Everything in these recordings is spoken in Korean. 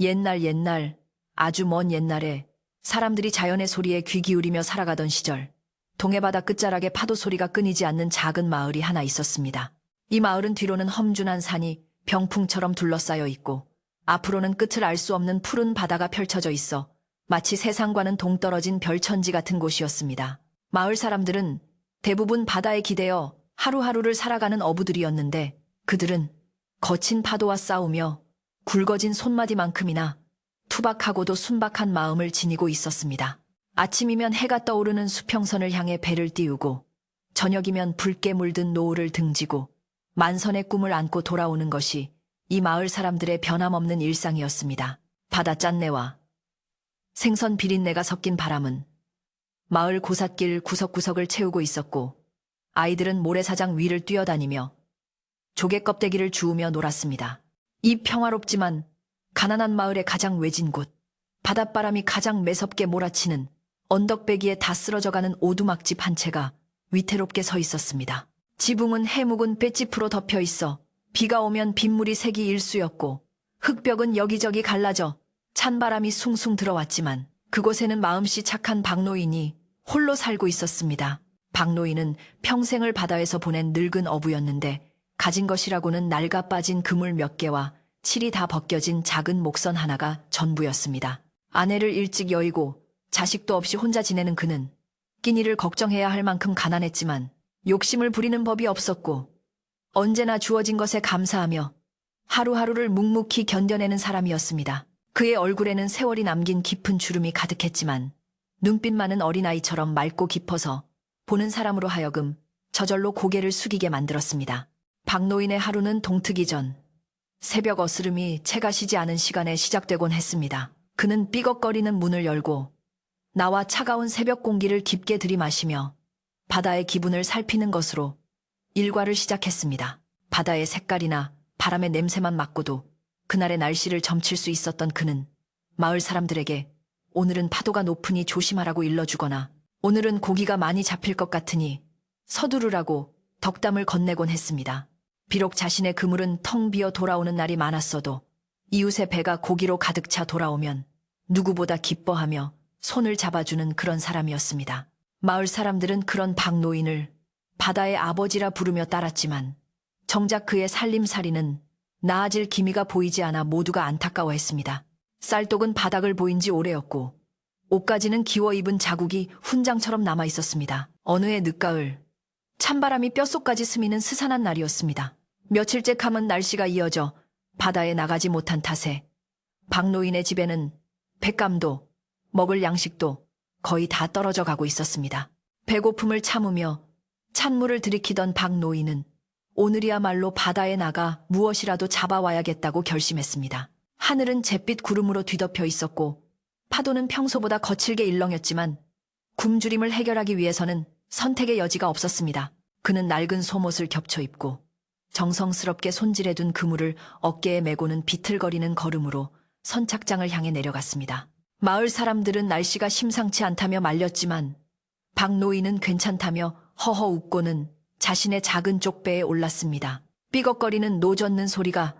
옛날, 아주 먼 옛날에 사람들이 자연의 소리에 귀 기울이며 살아가던 시절, 동해바다 끝자락에 파도 소리가 끊이지 않는 작은 마을이 하나 있었습니다. 이 마을은 뒤로는 험준한 산이 병풍처럼 둘러싸여 있고, 앞으로는 끝을 알 수 없는 푸른 바다가 펼쳐져 있어 마치 세상과는 동떨어진 별천지 같은 곳이었습니다. 마을 사람들은 대부분 바다에 기대어 하루하루를 살아가는 어부들이었는데, 그들은 거친 파도와 싸우며 굵어진 손마디만큼이나 투박하고도 순박한 마음을 지니고 있었습니다. 아침이면 해가 떠오르는 수평선을 향해 배를 띄우고, 저녁이면 붉게 물든 노을을 등지고 만선의 꿈을 안고 돌아오는 것이 이 마을 사람들의 변함없는 일상이었습니다. 바다 짠내와 생선 비린내가 섞인 바람은 마을 고삿길 구석구석을 채우고 있었고, 아이들은 모래사장 위를 뛰어다니며 조개 껍데기를 주우며 놀았습니다. 이 평화롭지만 가난한 마을의 가장 외진 곳, 바닷바람이 가장 매섭게 몰아치는 언덕배기에 다 쓰러져가는 오두막집 한 채가 위태롭게 서 있었습니다. 지붕은 해묵은 볏짚으로 덮여 있어 비가 오면 빗물이 새기 일쑤였고, 흙벽은 여기저기 갈라져 찬바람이 숭숭 들어왔지만 그곳에는 마음씨 착한 박노인이 홀로 살고 있었습니다. 박노인은 평생을 바다에서 보낸 늙은 어부였는데, 가진 것이라고는 낡아 빠진 그물 몇 개와 칠이 다 벗겨진 작은 목선 하나가 전부였습니다. 아내를 일찍 여의고 자식도 없이 혼자 지내는 그는 끼니를 걱정해야 할 만큼 가난했지만 욕심을 부리는 법이 없었고, 언제나 주어진 것에 감사하며 하루하루를 묵묵히 견뎌내는 사람이었습니다. 그의 얼굴에는 세월이 남긴 깊은 주름이 가득했지만 눈빛만은 어린아이처럼 맑고 깊어서 보는 사람으로 하여금 저절로 고개를 숙이게 만들었습니다. 박노인의 하루는 동트기 전 새벽 어스름이 채가 쉬지 않은 시간에 시작되곤 했습니다. 그는 삐걱거리는 문을 열고 나와 차가운 새벽 공기를 깊게 들이마시며 바다의 기분을 살피는 것으로 일과를 시작했습니다. 바다의 색깔이나 바람의 냄새만 맡고도 그날의 날씨를 점칠 수 있었던 그는 마을 사람들에게 오늘은 파도가 높으니 조심하라고 일러주거나, 오늘은 고기가 많이 잡힐 것 같으니 서두르라고 덕담을 건네곤 했습니다. 비록 자신의 그물은 텅 비어 돌아오는 날이 많았어도 이웃의 배가 고기로 가득 차 돌아오면 누구보다 기뻐하며 손을 잡아주는 그런 사람이었습니다. 마을 사람들은 그런 박노인을 바다의 아버지라 부르며 따랐지만 정작 그의 살림살이는 나아질 기미가 보이지 않아 모두가 안타까워했습니다. 쌀독은 바닥을 보인 지 오래였고, 옷가지는 기워 입은 자국이 훈장처럼 남아 있었습니다. 어느 해 늦가을, 찬바람이 뼛속까지 스미는 스산한 날이었습니다. 며칠째 감은 날씨가 이어져 바다에 나가지 못한 탓에 박노인의 집에는 횟감도 먹을 양식도 거의 다 떨어져 가고 있었습니다. 배고픔을 참으며 찬물을 들이키던 박노인은 오늘이야말로 바다에 나가 무엇이라도 잡아와야겠다고 결심했습니다. 하늘은 잿빛 구름으로 뒤덮여 있었고, 파도는 평소보다 거칠게 일렁였지만 굶주림을 해결하기 위해서는 선택의 여지가 없었습니다. 그는 낡은 속옷을 겹쳐 입고 정성스럽게 손질해둔 그물을 어깨에 메고는 비틀거리는 걸음으로 선착장을 향해 내려갔습니다. 마을 사람들은 날씨가 심상치 않다며 말렸지만 박노인은 괜찮다며 허허 웃고는 자신의 작은 쪽배에 올랐습니다. 삐걱거리는 노 젓는 소리가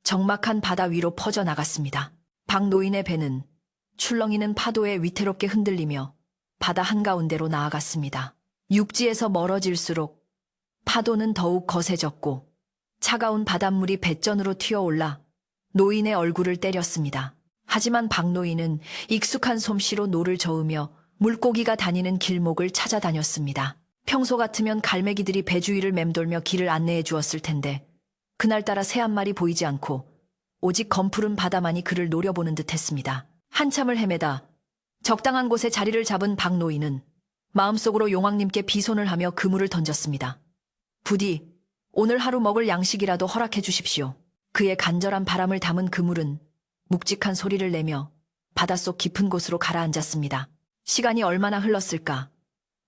적막한 바다 위로 퍼져나갔습니다. 박노인의 배는 출렁이는 파도에 위태롭게 흔들리며 바다 한가운데로 나아갔습니다. 육지에서 멀어질수록 파도는 더욱 거세졌고 차가운 바닷물이 뱃전으로 튀어올라 노인의 얼굴을 때렸습니다. 하지만 박노인은 익숙한 솜씨로 노를 저으며 물고기가 다니는 길목을 찾아다녔습니다. 평소 같으면 갈매기들이 배 주위를 맴돌며 길을 안내해 주었을 텐데, 그날따라 새 한 마리 보이지 않고 오직 검푸른 바다만이 그를 노려보는 듯했습니다. 한참을 헤매다 적당한 곳에 자리를 잡은 박노인은 마음속으로 용왕님께 비손을 하며 그물을 던졌습니다. 부디 오늘 하루 먹을 양식이라도 허락해 주십시오. 그의 간절한 바람을 담은 그물은 묵직한 소리를 내며 바닷속 깊은 곳으로 가라앉았습니다. 시간이 얼마나 흘렀을까?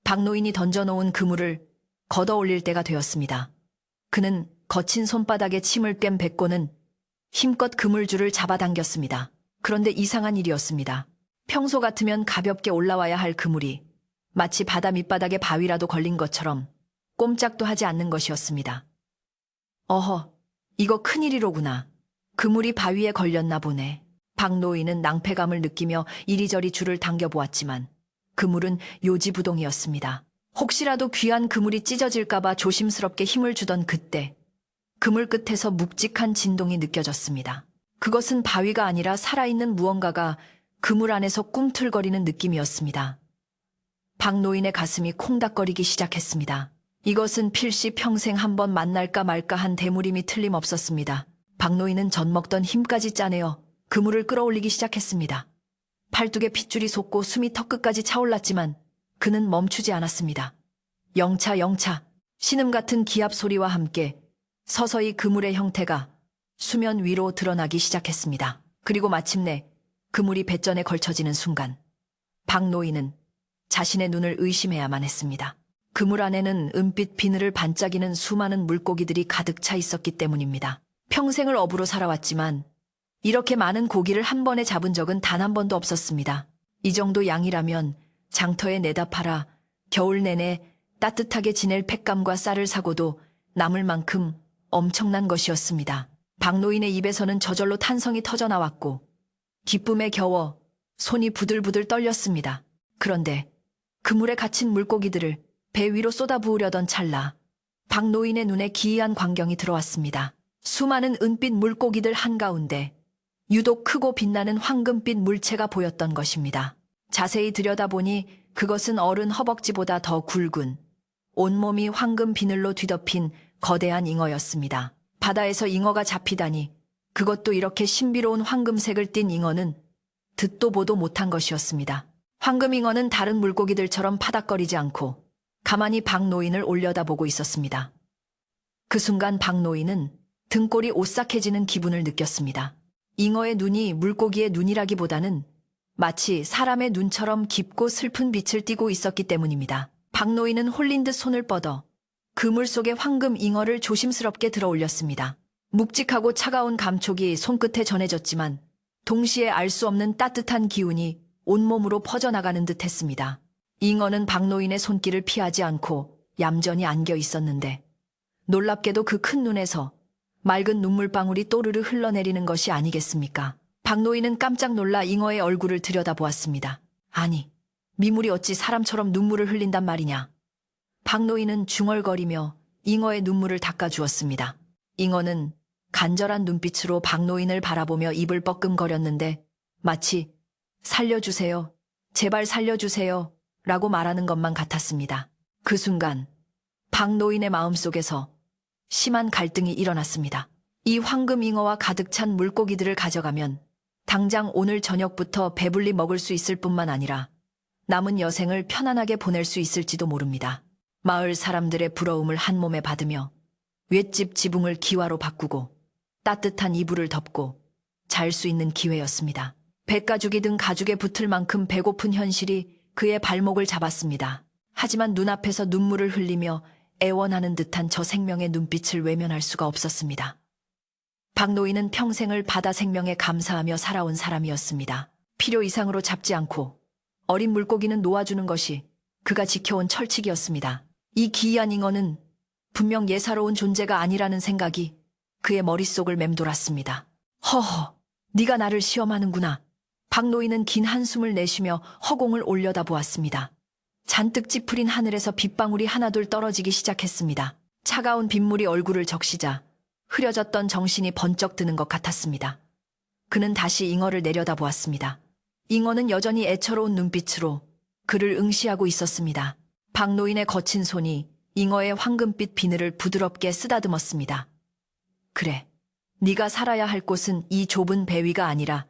박노인이 던져놓은 그물을 걷어 올릴 때가 되었습니다. 그는 거친 손바닥에 침을 꿰 뱉고는 힘껏 그물줄을 잡아당겼습니다. 그런데 이상한 일이었습니다. 평소 같으면 가볍게 올라와야 할 그물이 마치 바다 밑바닥에 바위라도 걸린 것처럼 꼼짝도 하지 않는 것이었습니다. 어허, 이거 큰일이로구나. 그물이 바위에 걸렸나 보네. 박노인은 낭패감을 느끼며 이리저리 줄을 당겨보았지만 그물은 요지부동이었습니다. 혹시라도 귀한 그물이 찢어질까봐 조심스럽게 힘을 주던 그때 그물 끝에서 묵직한 진동이 느껴졌습니다. 그것은 바위가 아니라 살아있는 무언가가 그물 안에서 꿈틀거리는 느낌이었습니다. 박노인의 가슴이 콩닥거리기 시작했습니다. 이것은 필시 평생 한번 만날까 말까 한 대물임이 틀림없었습니다. 박노인은 젖먹던 힘까지 짜내어 그물을 끌어올리기 시작했습니다. 팔뚝에 핏줄이 솟고 숨이 턱끝까지 차올랐지만 그는 멈추지 않았습니다. 영차 영차 신음 같은 기합 소리와 함께 서서히 그물의 형태가 수면 위로 드러나기 시작했습니다. 그리고 마침내 그물이 배전에 걸쳐지는 순간 박노인은 자신의 눈을 의심해야만 했습니다. 그물 안에는 은빛 비늘을 반짝이는 수많은 물고기들이 가득 차 있었기 때문입니다. 평생을 어부로 살아왔지만 이렇게 많은 고기를 한 번에 잡은 적은 단 한 번도 없었습니다. 이 정도 양이라면 장터에 내다 팔아 겨울 내내 따뜻하게 지낼 팩감과 쌀을 사고도 남을 만큼 엄청난 것이었습니다. 박노인의 입에서는 저절로 탄성이 터져나왔고 기쁨에 겨워 손이 부들부들 떨렸습니다. 그런데 그물에 갇힌 물고기들을 배 위로 쏟아부으려던 찰나 박노인의 눈에 기이한 광경이 들어왔습니다. 수많은 은빛 물고기들 한가운데 유독 크고 빛나는 황금빛 물체가 보였던 것입니다. 자세히 들여다보니 그것은 어른 허벅지보다 더 굵은 온몸이 황금 비늘로 뒤덮인 거대한 잉어였습니다. 바다에서 잉어가 잡히다니 그것도 이렇게 신비로운 황금색을 띤 잉어는 듣도 보도 못한 것이었습니다. 황금잉어는 다른 물고기들처럼 파닥거리지 않고 가만히 박노인을 올려다보고 있었습니다. 그 순간 박노인은 등골이 오싹해지는 기분을 느꼈습니다. 잉어의 눈이 물고기의 눈이라기보다는 마치 사람의 눈처럼 깊고 슬픈 빛을 띠고 있었기 때문입니다. 박노인은 홀린 듯 손을 뻗어 그물 속의 황금 잉어를 조심스럽게 들어 올렸습니다. 묵직하고 차가운 감촉이 손끝에 전해졌지만 동시에 알 수 없는 따뜻한 기운이 온몸으로 퍼져나가는 듯 했습니다. 잉어는 박노인의 손길을 피하지 않고 얌전히 안겨 있었는데 놀랍게도 그 큰 눈에서 맑은 눈물방울이 또르르 흘러내리는 것이 아니겠습니까? 박노인은 깜짝 놀라 잉어의 얼굴을 들여다보았습니다. 아니, 미물이 어찌 사람처럼 눈물을 흘린단 말이냐. 박노인은 중얼거리며 잉어의 눈물을 닦아주었습니다. 잉어는 간절한 눈빛으로 박노인을 바라보며 입을 뻐끔거렸는데 마치 살려주세요, 제발 살려주세요 라고 말하는 것만 같았습니다. 그 순간 박노인의 마음속에서 심한 갈등이 일어났습니다. 이 황금 잉어와 가득 찬 물고기들을 가져가면 당장 오늘 저녁부터 배불리 먹을 수 있을 뿐만 아니라 남은 여생을 편안하게 보낼 수 있을지도 모릅니다. 마을 사람들의 부러움을 한 몸에 받으며 윗집 지붕을 기와로 바꾸고 따뜻한 이불을 덮고 잘 수 있는 기회였습니다. 백가죽이 등 가죽에 붙을 만큼 배고픈 현실이 그의 발목을 잡았습니다. 하지만 눈앞에서 눈물을 흘리며 애원하는 듯한 저 생명의 눈빛을 외면할 수가 없었습니다. 박노인은 평생을 바다 생명에 감사하며 살아온 사람이었습니다. 필요 이상으로 잡지 않고 어린 물고기는 놓아주는 것이 그가 지켜온 철칙이었습니다. 이 기이한 잉어는 분명 예사로운 존재가 아니라는 생각이 그의 머릿속을 맴돌았습니다. 허허, 네가 나를 시험하는구나. 박노인은 긴 한숨을 내쉬며 허공을 올려다보았습니다. 잔뜩 찌푸린 하늘에서 빗방울이 하나둘 떨어지기 시작했습니다. 차가운 빗물이 얼굴을 적시자 흐려졌던 정신이 번쩍 드는 것 같았습니다. 그는 다시 잉어를 내려다보았습니다. 잉어는 여전히 애처로운 눈빛으로 그를 응시하고 있었습니다. 박노인의 거친 손이 잉어의 황금빛 비늘을 부드럽게 쓰다듬었습니다. 그래, 네가 살아야 할 곳은 이 좁은 배 위가 아니라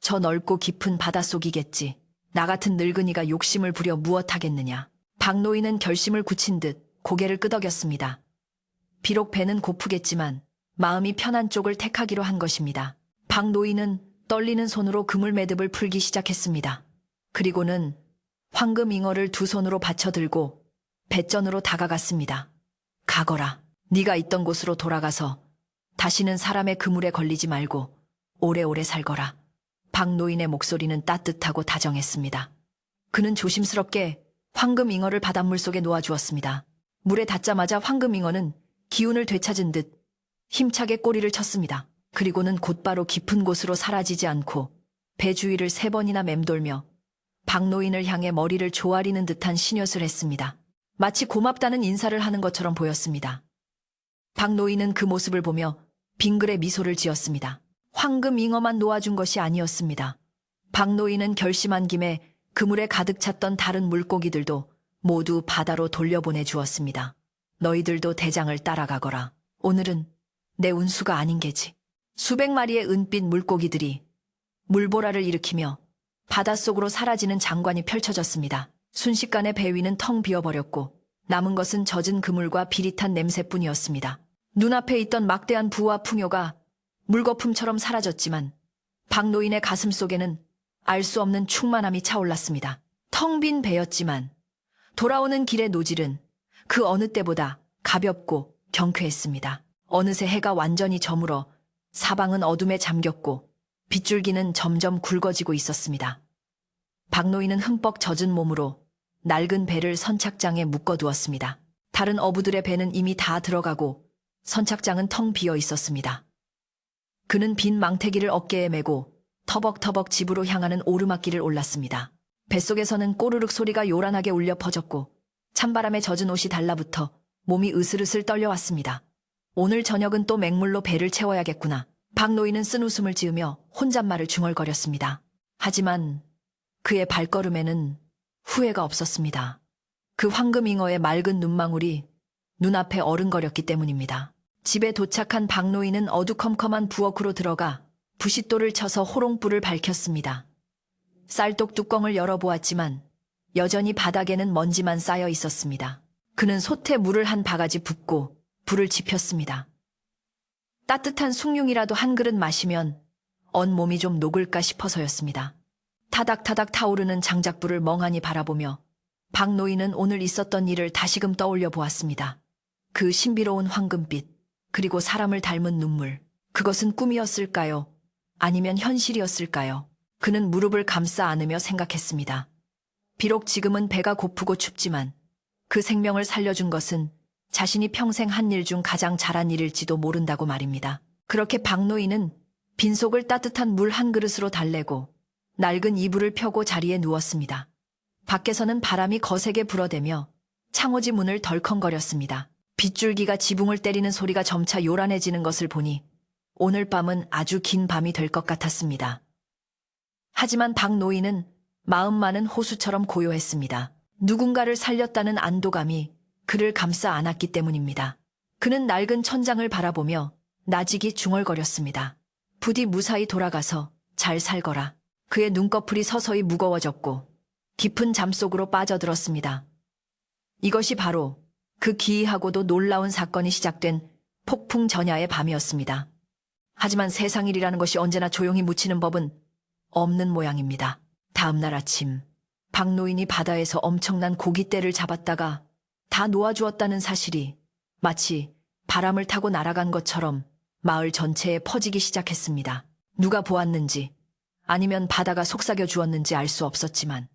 저 넓고 깊은 바닷속이겠지. 나 같은 늙은이가 욕심을 부려 무엇하겠느냐. 박노인은 결심을 굳힌 듯 고개를 끄덕였습니다. 비록 배는 고프겠지만 마음이 편한 쪽을 택하기로 한 것입니다. 박노인은 떨리는 손으로 그물 매듭을 풀기 시작했습니다. 그리고는 황금 잉어를 두 손으로 받쳐들고 배전으로 다가갔습니다. 가거라. 네가 있던 곳으로 돌아가서 다시는 사람의 그물에 걸리지 말고 오래오래 살거라. 박노인의 목소리는 따뜻하고 다정했습니다. 그는 조심스럽게 황금 잉어를 바닷물 속에 놓아주었습니다. 물에 닿자마자 황금 잉어는 기운을 되찾은 듯 힘차게 꼬리를 쳤습니다. 그리고는 곧바로 깊은 곳으로 사라지지 않고 배 주위를 3번이나 맴돌며 박노인을 향해 머리를 조아리는 듯한 신엿을 했습니다. 마치 고맙다는 인사를 하는 것처럼 보였습니다. 박노인은 그 모습을 보며 빙그레 미소를 지었습니다. 황금 잉어만 놓아준 것이 아니었습니다. 박노인은 결심한 김에 그물에 가득 찼던 다른 물고기들도 모두 바다로 돌려보내 주었습니다. 너희들도 대장을 따라가거라. 오늘은 내 운수가 아닌 게지. 수백 마리의 은빛 물고기들이 물보라를 일으키며 바닷속으로 사라지는 장관이 펼쳐졌습니다. 순식간에 배 위는 텅 비어버렸고 남은 것은 젖은 그물과 비릿한 냄새뿐이었습니다. 눈앞에 있던 막대한 부와 풍요가 물거품처럼 사라졌지만 박노인의 가슴 속에는 알 수 없는 충만함이 차올랐습니다. 텅 빈 배였지만 돌아오는 길의 노질은 그 어느 때보다 가볍고 경쾌했습니다. 어느새 해가 완전히 저물어 사방은 어둠에 잠겼고 빗줄기는 점점 굵어지고 있었습니다. 박노인은 흠뻑 젖은 몸으로 낡은 배를 선착장에 묶어두었습니다. 다른 어부들의 배는 이미 다 들어가고 선착장은 텅 비어 있었습니다. 그는 빈 망태기를 어깨에 메고 터벅터벅 집으로 향하는 오르막길을 올랐습니다. 뱃속에서는 꼬르륵 소리가 요란하게 울려 퍼졌고 찬바람에 젖은 옷이 달라붙어 몸이 으슬으슬 떨려왔습니다. 오늘 저녁은 또 맹물로 배를 채워야겠구나. 박노인은 쓴웃음을 지으며 혼잣말을 중얼거렸습니다. 하지만 그의 발걸음에는 후회가 없었습니다. 그 황금잉어의 맑은 눈망울이 눈앞에 어른거렸기 때문입니다. 집에 도착한 박노인은 어두컴컴한 부엌으로 들어가 부싯돌을 쳐서 호롱불을 밝혔습니다. 쌀독 뚜껑을 열어보았지만 여전히 바닥에는 먼지만 쌓여 있었습니다. 그는 솥에 물을 한 바가지 붓고 불을 지폈습니다. 따뜻한 숭늉이라도 한 그릇 마시면 온몸이 좀 녹을까 싶어서였습니다. 타닥타닥 타오르는 장작불을 멍하니 바라보며 박노인은 오늘 있었던 일을 다시금 떠올려 보았습니다. 그 신비로운 황금빛, 그리고 사람을 닮은 눈물, 그것은 꿈이었을까요? 아니면 현실이었을까요? 그는 무릎을 감싸 안으며 생각했습니다. 비록 지금은 배가 고프고 춥지만 그 생명을 살려준 것은 자신이 평생 한 일 중 가장 잘한 일일지도 모른다고 말입니다. 그렇게 박노인은 빈속을 따뜻한 물 한 그릇으로 달래고 낡은 이불을 펴고 자리에 누웠습니다. 밖에서는 바람이 거세게 불어대며 창호지 문을 덜컹거렸습니다. 빗줄기가 지붕을 때리는 소리가 점차 요란해지는 것을 보니 오늘 밤은 아주 긴 밤이 될 것 같았습니다. 하지만 박노인은 마음만은 호수처럼 고요했습니다. 누군가를 살렸다는 안도감이 그를 감싸 안았기 때문입니다. 그는 낡은 천장을 바라보며 나직이 중얼거렸습니다. 부디 무사히 돌아가서 잘 살거라. 그의 눈꺼풀이 서서히 무거워졌고 깊은 잠속으로 빠져들었습니다. 이것이 바로 그 기이하고도 놀라운 사건이 시작된 폭풍 전야의 밤이었습니다. 하지만 세상 일이라는 것이 언제나 조용히 묻히는 법은 없는 모양입니다. 다음 날 아침, 박노인이 바다에서 엄청난 고깃대를 잡았다가 다 놓아주었다는 사실이 마치 바람을 타고 날아간 것처럼 마을 전체에 퍼지기 시작했습니다. 누가 보았는지 아니면 바다가 속삭여 주었는지 알 수 없었지만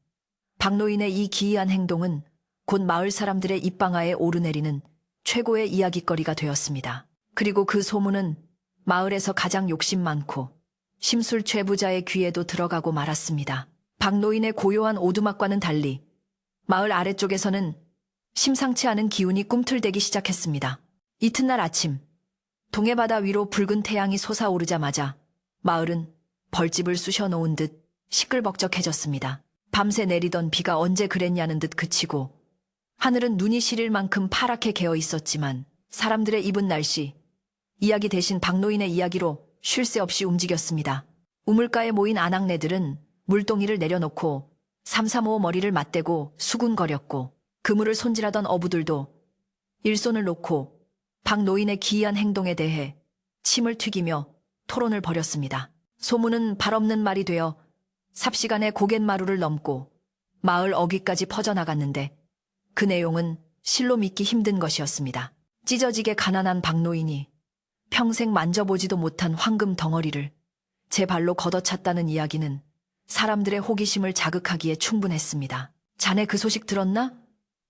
박노인의 이 기이한 행동은 곧 마을 사람들의 입방아에 오르내리는 최고의 이야깃거리가 되었습니다. 그리고 그 소문은 마을에서 가장 욕심 많고 심술 최부자의 귀에도 들어가고 말았습니다. 박노인의 고요한 오두막과는 달리 마을 아래쪽에서는 심상치 않은 기운이 꿈틀대기 시작했습니다. 이튿날 아침, 동해바다 위로 붉은 태양이 솟아오르자마자 마을은 벌집을 쑤셔놓은 듯 시끌벅적해졌습니다. 밤새 내리던 비가 언제 그랬냐는 듯 그치고 하늘은 눈이 시릴 만큼 파랗게 개어 있었지만 사람들의 입은 날씨, 이야기 대신 박노인의 이야기로 쉴 새 없이 움직였습니다. 우물가에 모인 아낙네들은 물동이를 내려놓고 삼삼오오 머리를 맞대고 수군거렸고 그물을 손질하던 어부들도 일손을 놓고 박노인의 기이한 행동에 대해 침을 튀기며 토론을 벌였습니다. 소문은 발없는 말이 되어 삽시간에 고갯마루를 넘고 마을 어귀까지 퍼져나갔는데 그 내용은 실로 믿기 힘든 것이었습니다. 찢어지게 가난한 박노인이 평생 만져보지도 못한 황금 덩어리를 제 발로 걷어찼다는 이야기는 사람들의 호기심을 자극하기에 충분했습니다. 자네 그 소식 들었나?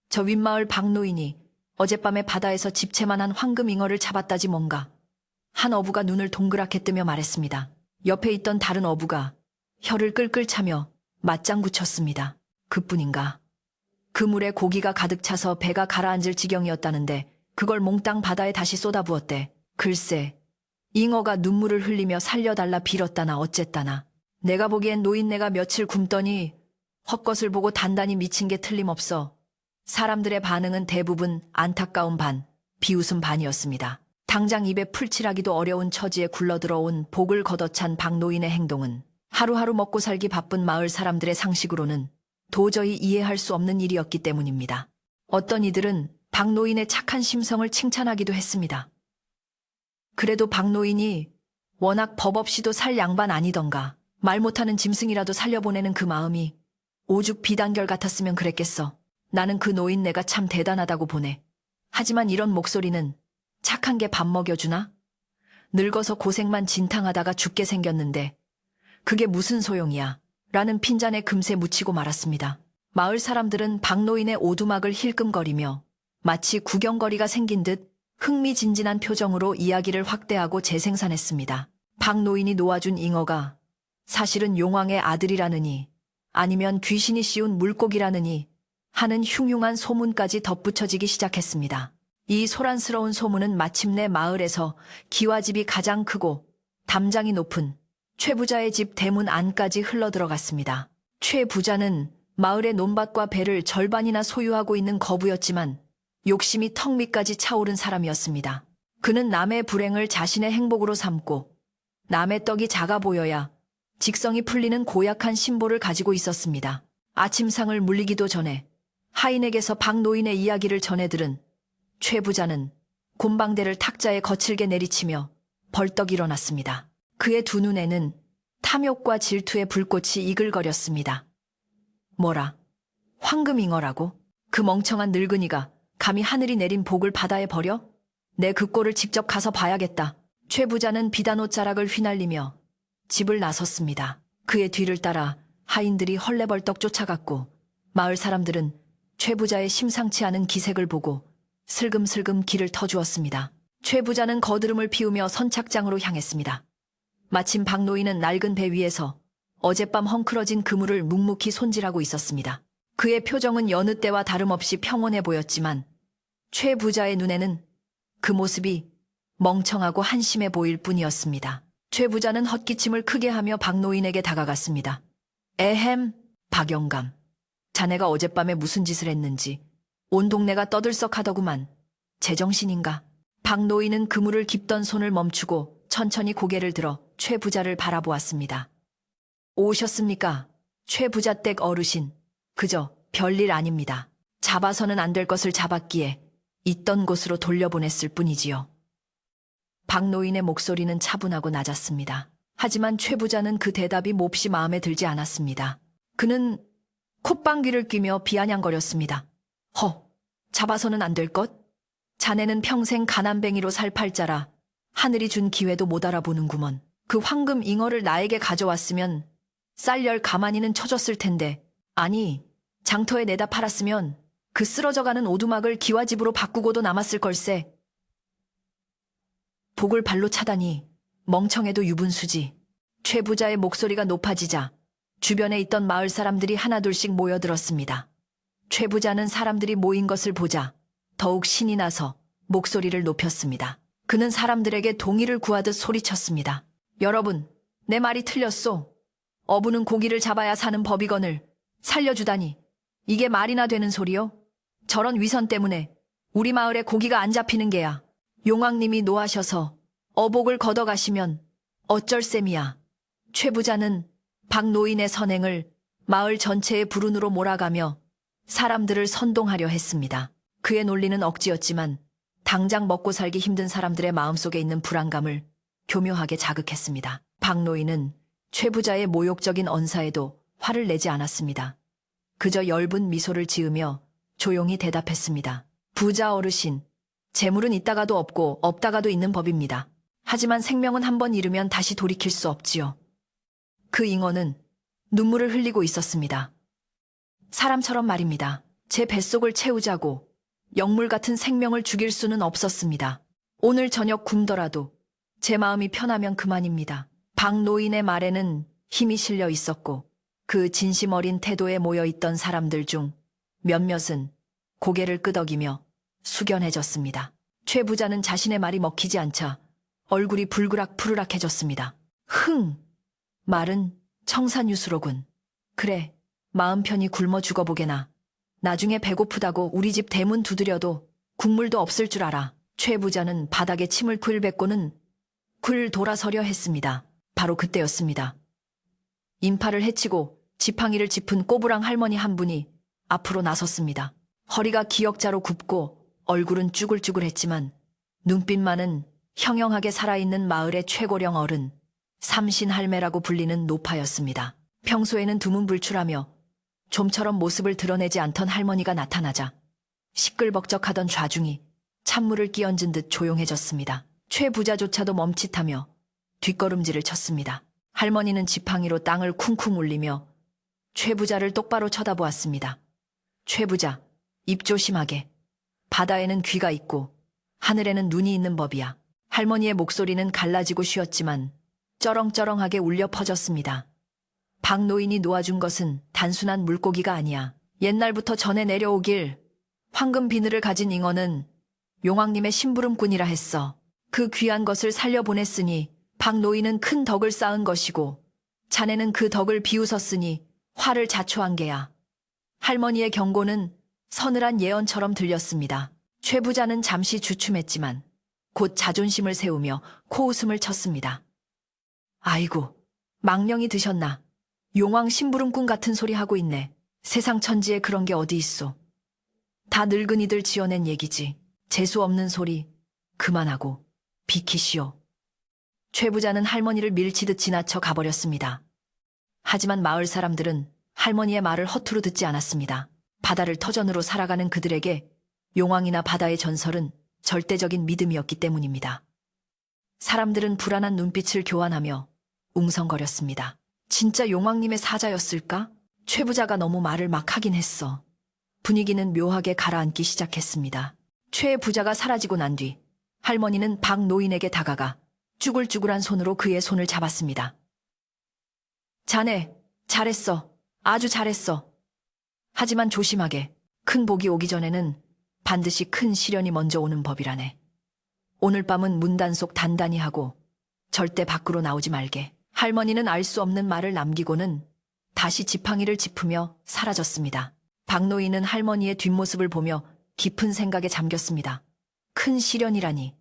저 윗마을 박노인이 어젯밤에 바다에서 집채만한 황금잉어를 잡았다지 뭔가. 한 어부가 눈을 동그랗게 뜨며 말했습니다. 옆에 있던 다른 어부가 혀를 끌끌 차며 맞장구 쳤습니다. 그뿐인가. 그물에 고기가 가득 차서 배가 가라앉을 지경이었다는데 그걸 몽땅 바다에 다시 쏟아부었대. 글쎄, 잉어가 눈물을 흘리며 살려달라 빌었다나 어쨌다나. 내가 보기엔 노인네가 며칠 굶더니 헛것을 보고 단단히 미친 게 틀림없어. 사람들의 반응은 대부분 안타까운 반, 비웃음 반이었습니다. 당장 입에 풀칠하기도 어려운 처지에 굴러들어온 복을 걷어찬 박노인의 행동은 하루하루 먹고 살기 바쁜 마을 사람들의 상식으로는 도저히 이해할 수 없는 일이었기 때문입니다. 어떤 이들은 박노인의 착한 심성을 칭찬하기도 했습니다. 그래도 박노인이 워낙 법 없이도 살 양반 아니던가. 말 못하는 짐승이라도 살려보내는 그 마음이 오죽 비단결 같았으면 그랬겠어. 나는 그 노인네가 참 대단하다고 보네. 하지만 이런 목소리는 착한 게 밥 먹여주나? 늙어서 고생만 진탕하다가 죽게 생겼는데 그게 무슨 소용이야? 라는 핀잔에 금세 묻히고 말았습니다. 마을 사람들은 박노인의 오두막을 힐끔거리며 마치 구경거리가 생긴 듯 흥미진진한 표정으로 이야기를 확대하고 재생산했습니다. 박노인이 놓아준 잉어가 사실은 용왕의 아들이라느니 아니면 귀신이 씌운 물고기라느니 하는 흉흉한 소문까지 덧붙여지기 시작했습니다. 이 소란스러운 소문은 마침내 마을에서 기와집이 가장 크고 담장이 높은 최 부자의 집 대문 안까지 흘러들어갔습니다. 최 부자는 마을의 논밭과 배를 절반이나 소유하고 있는 거부였지만 욕심이 턱 밑까지 차오른 사람이었습니다. 그는 남의 불행을 자신의 행복으로 삼고 남의 떡이 작아 보여야 직성이 풀리는 고약한 심보를 가지고 있었습니다. 아침상을 물리기도 전에 하인에게서 박노인의 이야기를 전해 들은 최 부자는 곰방대를 탁자에 거칠게 내리치며 벌떡 일어났습니다. 그의 두 눈에는 탐욕과 질투의 불꽃이 이글거렸습니다. 뭐라? 황금잉어라고? 그 멍청한 늙은이가 감히 하늘이 내린 복을 바다에 버려? 내 그 꼴을 직접 가서 봐야겠다. 최 부자는 비단옷 자락을 휘날리며 집을 나섰습니다. 그의 뒤를 따라 하인들이 헐레벌떡 쫓아갔고 마을 사람들은 최 부자의 심상치 않은 기색을 보고 슬금슬금 길을 터주었습니다. 최 부자는 거드름을 피우며 선착장으로 향했습니다. 마침 박노인은 낡은 배 위에서 어젯밤 헝클어진 그물을 묵묵히 손질하고 있었습니다. 그의 표정은 여느 때와 다름없이 평온해 보였지만 최 부자의 눈에는 그 모습이 멍청하고 한심해 보일 뿐이었습니다. 최 부자는 헛기침을 크게 하며 박노인에게 다가갔습니다. 에헴, 박영감. 자네가 어젯밤에 무슨 짓을 했는지 온 동네가 떠들썩하더구만. 제정신인가? 박노인은 그물을 깁던 손을 멈추고 천천히 고개를 들어 최 부자를 바라보았습니다. 오셨습니까? 최 부자댁 어르신. 그저 별일 아닙니다. 잡아서는 안 될 것을 잡았기에 있던 곳으로 돌려보냈을 뿐이지요. 박노인의 목소리는 차분하고 낮았습니다. 하지만 최 부자는 그 대답이 몹시 마음에 들지 않았습니다. 그는 콧방귀를 뀌며 비아냥거렸습니다. 잡아서는 안 될 것? 자네는 평생 가난뱅이로 살 팔자라 하늘이 준 기회도 못 알아보는구먼. 그 황금 잉어를 나에게 가져왔으면 쌀열 가만히는 쳐줬을 텐데, 아니 장터에 내다 팔았으면 그 쓰러져가는 오두막을 기와집으로 바꾸고도 남았을 걸세. 복을 발로 차다니 멍청해도 유분수지. 최 부자의 목소리가 높아지자 주변에 있던 마을 사람들이 하나둘씩 모여들었습니다. 최 부자는 사람들이 모인 것을 보자 더욱 신이 나서 목소리를 높였습니다. 그는 사람들에게 동의를 구하듯 소리쳤습니다. 여러분, 내 말이 틀렸소. 어부는 고기를 잡아야 사는 법이거늘 살려주다니 이게 말이나 되는 소리요? 저런 위선 때문에 우리 마을에 고기가 안 잡히는 게야. 용왕님이 노하셔서 어복을 걷어가시면 어쩔 셈이야. 최 부자는 박노인의 선행을 마을 전체의 불운으로 몰아가며 사람들을 선동하려 했습니다. 그의 논리는 억지였지만 당장 먹고 살기 힘든 사람들의 마음속에 있는 불안감을 교묘하게 자극했습니다. 박노인은 최 부자의 모욕적인 언사에도 화를 내지 않았습니다. 그저 엷은 미소를 지으며 조용히 대답했습니다. 부자 어르신, 재물은 있다가도 없고 없다가도 있는 법입니다. 하지만 생명은 한번 잃으면 다시 돌이킬 수 없지요. 그 잉어는 눈물을 흘리고 있었습니다. 사람처럼 말입니다. 제 뱃속을 채우자고 영물 같은 생명을 죽일 수는 없었습니다. 오늘 저녁 굶더라도 제 마음이 편하면 그만입니다. 박노인의 말에는 힘이 실려 있었고 그 진심 어린 태도에 모여 있던 사람들 중 몇몇은 고개를 끄덕이며 숙연해졌습니다. 최 부자는 자신의 말이 먹히지 않자 얼굴이 불그락푸르락해졌습니다. 말은 청산유수로군. 그래, 마음 편히 굶어 죽어보게나. 나중에 배고프다고 우리 집 대문 두드려도 국물도 없을 줄 알아. 최 부자는 바닥에 침을 굴 뱉고는 굴 돌아서려 했습니다. 바로 그때였습니다. 인파를 해치고 지팡이를 짚은 꼬부랑 할머니 한 분이 앞으로 나섰습니다. 허리가 기역자로 굽고 얼굴은 쭈글쭈글했지만 눈빛만은 형형하게 살아있는 마을의 최고령 어른, 삼신할매라고 불리는 노파였습니다. 평소에는 두문불출하며 좀처럼 모습을 드러내지 않던 할머니가 나타나자 시끌벅적하던 좌중이 찬물을 끼얹은 듯 조용해졌습니다. 최 부자조차도 멈칫하며 뒷걸음질을 쳤습니다. 할머니는 지팡이로 땅을 쿵쿵 울리며 최 부자를 똑바로 쳐다보았습니다. 최 부자, 입 조심하게. 바다에는 귀가 있고 하늘에는 눈이 있는 법이야. 할머니의 목소리는 갈라지고 쉬었지만 쩌렁쩌렁하게 울려 퍼졌습니다. 박 노인이 놓아준 것은 단순한 물고기가 아니야. 옛날부터 전해 내려오길 황금 비늘을 가진 잉어는 용왕님의 심부름꾼이라 했어. 그 귀한 것을 살려보냈으니 박 노인은 큰 덕을 쌓은 것이고 자네는 그 덕을 비웃었으니 화를 자초한 게야. 할머니의 경고는 서늘한 예언처럼 들렸습니다. 최 부자는 잠시 주춤했지만 곧 자존심을 세우며 코웃음을 쳤습니다. 아이고, 망령이 드셨나. 용왕 심부름꾼 같은 소리 하고 있네. 세상 천지에 그런 게 어디 있소. 다 늙은이들 지어낸 얘기지. 재수 없는 소리 그만하고 비키시오. 최 부자는 할머니를 밀치듯 지나쳐 가버렸습니다. 하지만 마을 사람들은 할머니의 말을 허투루 듣지 않았습니다. 바다를 터전으로 살아가는 그들에게 용왕이나 바다의 전설은 절대적인 믿음이었기 때문입니다. 사람들은 불안한 눈빛을 교환하며 웅성거렸습니다. 진짜 용왕님의 사자였을까? 최 부자가 너무 말을 막 하긴 했어. 분위기는 묘하게 가라앉기 시작했습니다. 최 부자가 사라지고 난 뒤 할머니는 박 노인에게 다가가 쭈글쭈글한 손으로 그의 손을 잡았습니다. 자네, 잘했어. 아주 잘했어. 하지만 조심하게. 큰 복이 오기 전에는 반드시 큰 시련이 먼저 오는 법이라네. 오늘 밤은 문단속 단단히 하고 절대 밖으로 나오지 말게. 할머니는 알 수 없는 말을 남기고는 다시 지팡이를 짚으며 사라졌습니다. 박노인은 할머니의 뒷모습을 보며 깊은 생각에 잠겼습니다. 큰 시련이라니.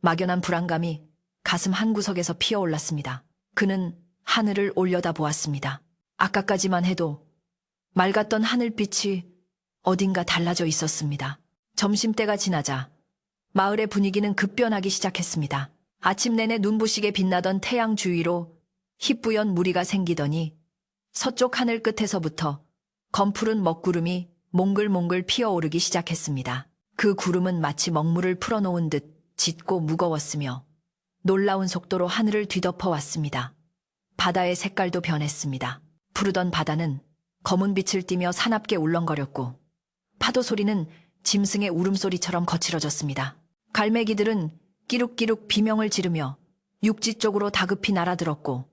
막연한 불안감이 가슴 한구석에서 피어올랐습니다. 그는 하늘을 올려다 보았습니다. 아까까지만 해도 맑았던 하늘빛이 어딘가 달라져 있었습니다. 점심때가 지나자 마을의 분위기는 급변하기 시작했습니다. 아침 내내 눈부시게 빛나던 태양 주위로 희뿌연 무리가 생기더니 서쪽 하늘 끝에서부터 검푸른 먹구름이 몽글몽글 피어오르기 시작했습니다. 그 구름은 마치 먹물을 풀어놓은 듯 짙고 무거웠으며 놀라운 속도로 하늘을 뒤덮어 왔습니다. 바다의 색깔도 변했습니다. 푸르던 바다는 검은 빛을 띠며 사납게 울렁거렸고 파도 소리는 짐승의 울음소리처럼 거칠어졌습니다. 갈매기들은 끼룩끼룩 비명을 지르며 육지 쪽으로 다급히 날아들었고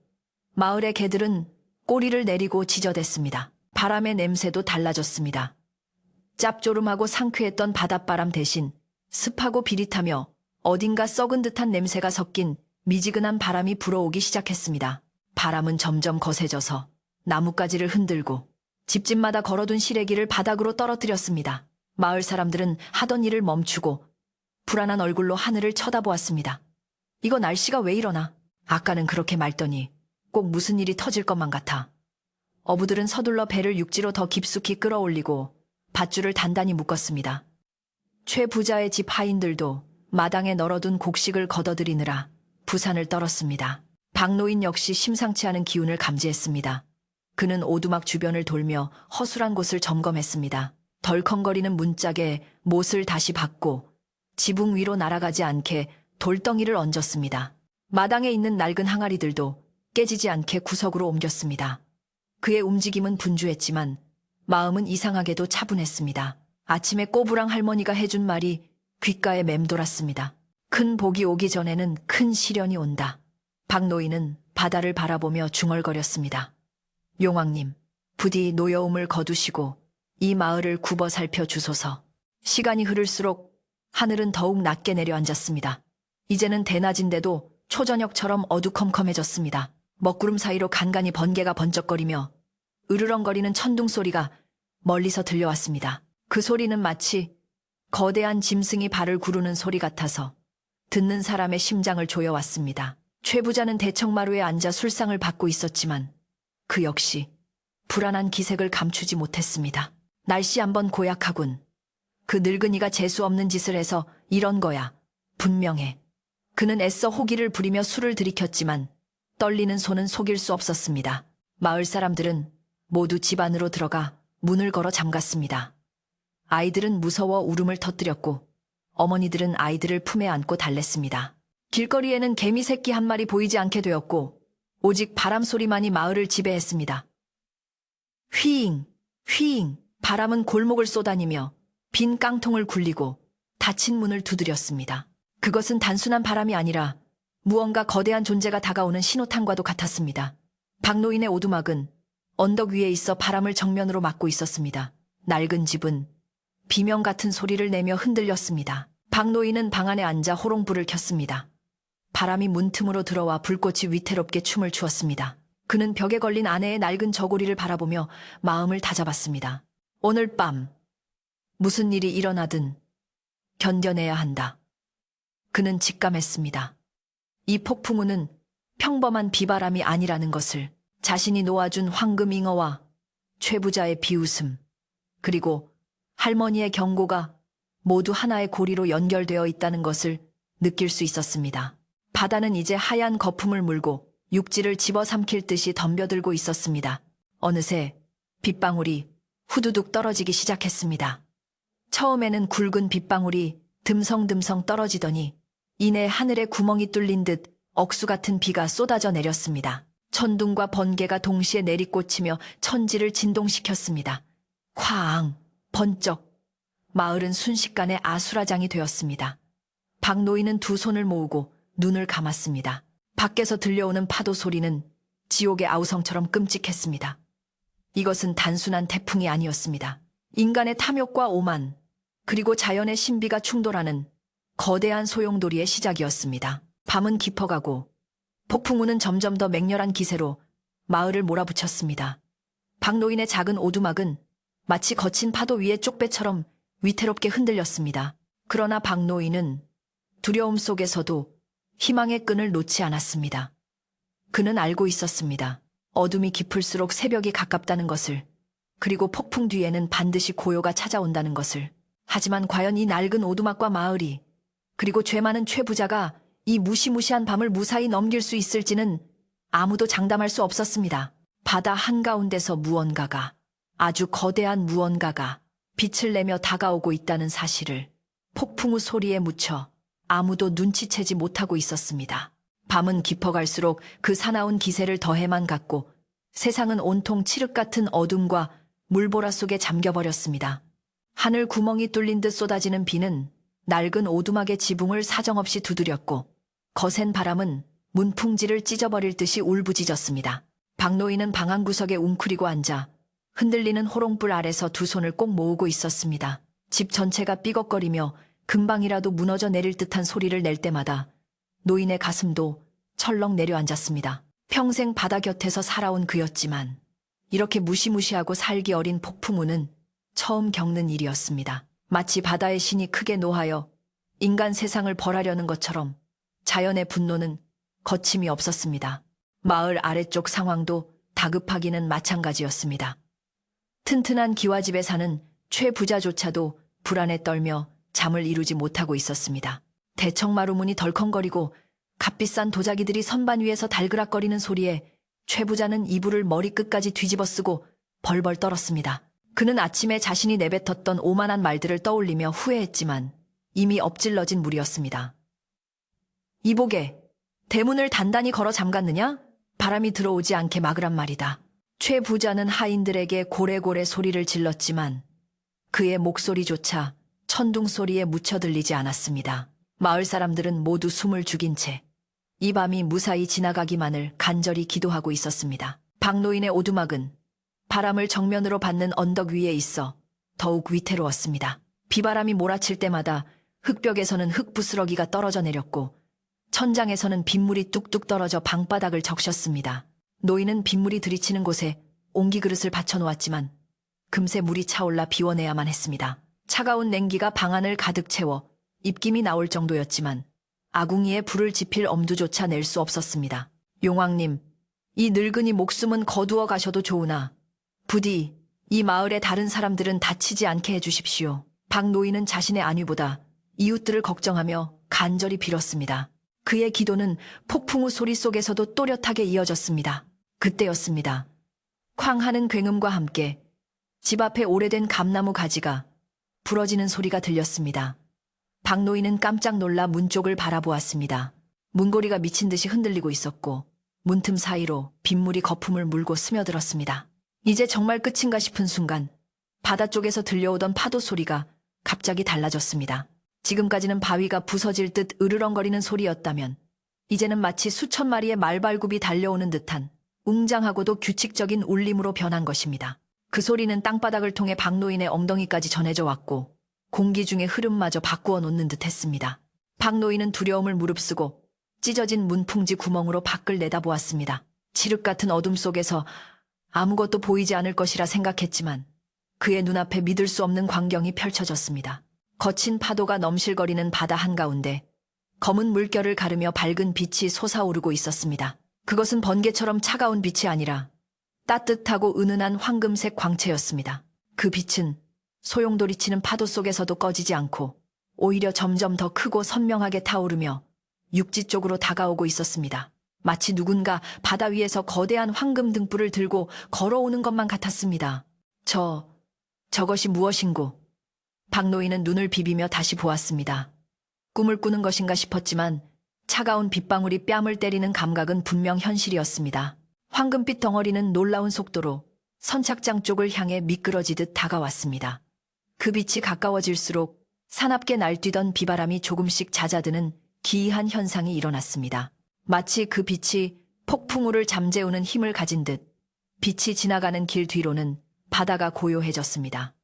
마을의 개들은 꼬리를 내리고 지저댔습니다. 바람의 냄새도 달라졌습니다. 짭조름하고 상쾌했던 바닷바람 대신 습하고 비릿하며 어딘가 썩은 듯한 냄새가 섞인 미지근한 바람이 불어오기 시작했습니다. 바람은 점점 거세져서 나뭇가지를 흔들고 집집마다 걸어둔 시래기를 바닥으로 떨어뜨렸습니다. 마을 사람들은 하던 일을 멈추고 불안한 얼굴로 하늘을 쳐다보았습니다. 이거 날씨가 왜 이러나? 아까는 그렇게 맑더니 꼭 무슨 일이 터질 것만 같아. 어부들은 서둘러 배를 육지로 더 깊숙이 끌어올리고 밧줄을 단단히 묶었습니다. 최 부자의 집 하인들도 마당에 널어둔 곡식을 걷어들이느라 부산을 떨었습니다. 박노인 역시 심상치 않은 기운을 감지했습니다. 그는 오두막 주변을 돌며 허술한 곳을 점검했습니다. 덜컹거리는 문짝에 못을 다시 박고 지붕 위로 날아가지 않게 돌덩이를 얹었습니다. 마당에 있는 낡은 항아리들도 깨지지 않게 구석으로 옮겼습니다. 그의 움직임은 분주했지만 마음은 이상하게도 차분했습니다. 아침에 꼬부랑 할머니가 해준 말이 귓가에 맴돌았습니다. 큰 복이 오기 전에는 큰 시련이 온다. 박노인은 바다를 바라보며 중얼거렸습니다. 용왕님, 부디 노여움을 거두시고 이 마을을 굽어 살펴주소서. 시간이 흐를수록 하늘은 더욱 낮게 내려앉았습니다. 이제는 대낮인데도 초저녁처럼 어두컴컴해졌습니다. 먹구름 사이로 간간히 번개가 번쩍거리며 으르렁거리는 천둥 소리가 멀리서 들려왔습니다. 그 소리는 마치 거대한 짐승이 발을 구르는 소리 같아서 듣는 사람의 심장을 조여왔습니다. 최 부자는 대청마루에 앉아 술상을 받고 있었지만 그 역시 불안한 기색을 감추지 못했습니다. 날씨 한번 고약하군. 그 늙은이가 재수 없는 짓을 해서 이런 거야. 분명해. 그는 애써 호기를 부리며 술을 들이켰지만 떨리는 손은 속일 수 없었습니다. 마을 사람들은 모두 집 안으로 들어가 문을 걸어 잠갔습니다. 아이들은 무서워 울음을 터뜨렸고 어머니들은 아이들을 품에 안고 달랬습니다. 길거리에는 개미 새끼 한 마리 보이지 않게 되었고 오직 바람 소리만이 마을을 지배했습니다. 휘잉, 휘잉, 바람은 골목을 쏘다니며 빈 깡통을 굴리고 닫힌 문을 두드렸습니다. 그것은 단순한 바람이 아니라 무언가 거대한 존재가 다가오는 신호탄과도 같았습니다. 박노인의 오두막은 언덕 위에 있어 바람을 정면으로 막고 있었습니다. 낡은 집은 비명 같은 소리를 내며 흔들렸습니다. 박노인은 방 안에 앉아 호롱불을 켰습니다. 바람이 문틈으로 들어와 불꽃이 위태롭게 춤을 추었습니다. 그는 벽에 걸린 아내의 낡은 저고리를 바라보며 마음을 다잡았습니다. 오늘 밤 무슨 일이 일어나든 견뎌내야 한다. 그는 직감했습니다. 이 폭풍우는 평범한 비바람이 아니라는 것을, 자신이 놓아준 황금잉어와 최부자의 비웃음, 그리고 할머니의 경고가 모두 하나의 고리로 연결되어 있다는 것을 느낄 수 있었습니다. 바다는 이제 하얀 거품을 물고 육지를 집어삼킬 듯이 덤벼들고 있었습니다. 어느새 빗방울이 후두둑 떨어지기 시작했습니다. 처음에는 굵은 빗방울이 듬성듬성 떨어지더니 이내 하늘에 구멍이 뚫린 듯 억수 같은 비가 쏟아져 내렸습니다. 천둥과 번개가 동시에 내리꽂히며 천지를 진동시켰습니다. 쾅! 번쩍! 마을은 순식간에 아수라장이 되었습니다. 박노인은 두 손을 모으고 눈을 감았습니다. 밖에서 들려오는 파도 소리는 지옥의 아우성처럼 끔찍했습니다. 이것은 단순한 태풍이 아니었습니다. 인간의 탐욕과 오만, 그리고 자연의 신비가 충돌하는 거대한 소용돌이의 시작이었습니다. 밤은 깊어가고 폭풍우는 점점 더 맹렬한 기세로 마을을 몰아붙였습니다. 박노인의 작은 오두막은 마치 거친 파도 위의 쪽배처럼 위태롭게 흔들렸습니다. 그러나 박노인은 두려움 속에서도 희망의 끈을 놓지 않았습니다. 그는 알고 있었습니다. 어둠이 깊을수록 새벽이 가깝다는 것을, 그리고 폭풍 뒤에는 반드시 고요가 찾아온다는 것을. 하지만 과연 이 낡은 오두막과 마을이, 그리고 죄 많은 최부자가 이 무시무시한 밤을 무사히 넘길 수 있을지는 아무도 장담할 수 없었습니다. 바다 한가운데서 무언가가, 아주 거대한 무언가가 빛을 내며 다가오고 있다는 사실을 폭풍우 소리에 묻혀 아무도 눈치채지 못하고 있었습니다. 밤은 깊어갈수록 그 사나운 기세를 더해만 갔고 세상은 온통 칠흑 같은 어둠과 물보라 속에 잠겨버렸습니다. 하늘 구멍이 뚫린 듯 쏟아지는 비는 낡은 오두막의 지붕을 사정없이 두드렸고 거센 바람은 문풍지를 찢어버릴 듯이 울부짖었습니다. 박노인은 방 한구석에 웅크리고 앉아 흔들리는 호롱불 아래서 두 손을 꼭 모으고 있었습니다. 집 전체가 삐걱거리며 금방이라도 무너져 내릴 듯한 소리를 낼 때마다 노인의 가슴도 철렁 내려앉았습니다. 평생 바다 곁에서 살아온 그였지만 이렇게 무시무시하고 살기 어린 폭풍우는 처음 겪는 일이었습니다. 마치 바다의 신이 크게 노하여 인간 세상을 벌하려는 것처럼 자연의 분노는 거침이 없었습니다. 마을 아래쪽 상황도 다급하기는 마찬가지였습니다. 튼튼한 기와집에 사는 최부자조차도 불안에 떨며 잠을 이루지 못하고 있었습니다. 대청마루 문이 덜컹거리고 값비싼 도자기들이 선반 위에서 달그락거리는 소리에 최부자는 이불을 머리끝까지 뒤집어 쓰고 벌벌 떨었습니다. 그는 아침에 자신이 내뱉었던 오만한 말들을 떠올리며 후회했지만 이미 엎질러진 물이었습니다. 이보게, 대문을 단단히 걸어 잠갔느냐? 바람이 들어오지 않게 막으란 말이다. 최 부자는 하인들에게 고래고래 소리를 질렀지만 그의 목소리조차 천둥 소리에 묻혀 들리지 않았습니다. 마을 사람들은 모두 숨을 죽인 채 이 밤이 무사히 지나가기만을 간절히 기도하고 있었습니다. 박노인의 오두막은 바람을 정면으로 받는 언덕 위에 있어 더욱 위태로웠습니다. 비바람이 몰아칠 때마다 흙벽에서는 흙부스러기가 떨어져 내렸고 천장에서는 빗물이 뚝뚝 떨어져 방바닥을 적셨습니다. 노인은 빗물이 들이치는 곳에 옹기그릇을 받쳐놓았지만 금세 물이 차올라 비워내야만 했습니다. 차가운 냉기가 방 안을 가득 채워 입김이 나올 정도였지만 아궁이에 불을 지필 엄두조차 낼 수 없었습니다. 용왕님, 이 늙은이 목숨은 거두어 가셔도 좋으나 부디 이 마을의 다른 사람들은 다치지 않게 해주십시오. 박노인은 자신의 안위보다 이웃들을 걱정하며 간절히 빌었습니다. 그의 기도는 폭풍 우 소리 속에서도 또렷하게 이어졌습니다. 그때였습니다. 쾅 하는 굉음과 함께 집 앞에 오래된 감나무 가지가 부러지는 소리가 들렸습니다. 박노인은 깜짝 놀라 문 쪽을 바라보았습니다. 문고리가 미친 듯이 흔들리고 있었고 문틈 사이로 빗물이 거품을 물고 스며들었습니다. 이제 정말 끝인가 싶은 순간 바다 쪽에서 들려오던 파도 소리가 갑자기 달라졌습니다. 지금까지는 바위가 부서질 듯 으르렁거리는 소리였다면 이제는 마치 수천 마리의 말발굽이 달려오는 듯한 웅장하고도 규칙적인 울림으로 변한 것입니다. 그 소리는 땅바닥을 통해 박노인의 엉덩이까지 전해져 왔고 공기 중의 흐름마저 바꾸어 놓는 듯 했습니다. 박노인은 두려움을 무릅쓰고 찢어진 문풍지 구멍으로 밖을 내다보았습니다. 칠흑 같은 어둠 속에서 아무것도 보이지 않을 것이라 생각했지만 그의 눈앞에 믿을 수 없는 광경이 펼쳐졌습니다. 거친 파도가 넘실거리는 바다 한가운데 검은 물결을 가르며 밝은 빛이 솟아오르고 있었습니다. 그것은 번개처럼 차가운 빛이 아니라 따뜻하고 은은한 황금색 광채였습니다. 그 빛은 소용돌이치는 파도 속에서도 꺼지지 않고 오히려 점점 더 크고 선명하게 타오르며 육지 쪽으로 다가오고 있었습니다. 마치 누군가 바다 위에서 거대한 황금 등불을 들고 걸어오는 것만 같았습니다. 저것이 무엇인고? 박노인은 눈을 비비며 다시 보았습니다. 꿈을 꾸는 것인가 싶었지만 차가운 빗방울이 뺨을 때리는 감각은 분명 현실이었습니다. 황금빛 덩어리는 놀라운 속도로 선착장 쪽을 향해 미끄러지듯 다가왔습니다. 그 빛이 가까워질수록 사납게 날뛰던 비바람이 조금씩 잦아드는 기이한 현상이 일어났습니다. 마치 그 빛이 폭풍우를 잠재우는 힘을 가진 듯 빛이 지나가는 길 뒤로는 바다가 고요해졌습니다.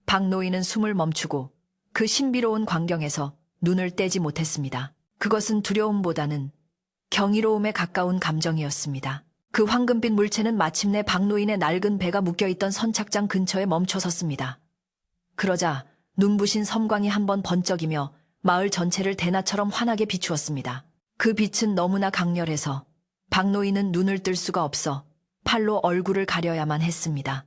박노인은 숨을 멈추고 그 신비로운 광경에서 눈을 떼지 못했습니다. 그것은 두려움보다는 경이로움에 가까운 감정이었습니다. 그 황금빛 물체는 마침내 박노인의 낡은 배가 묶여있던 선착장 근처에 멈춰섰습니다. 그러자 눈부신 섬광이 한번 번쩍이며 마을 전체를 대낮처럼 환하게 비추었습니다. 그 빛은 너무나 강렬해서 박노인은 눈을 뜰 수가 없어 팔로 얼굴을 가려야만 했습니다.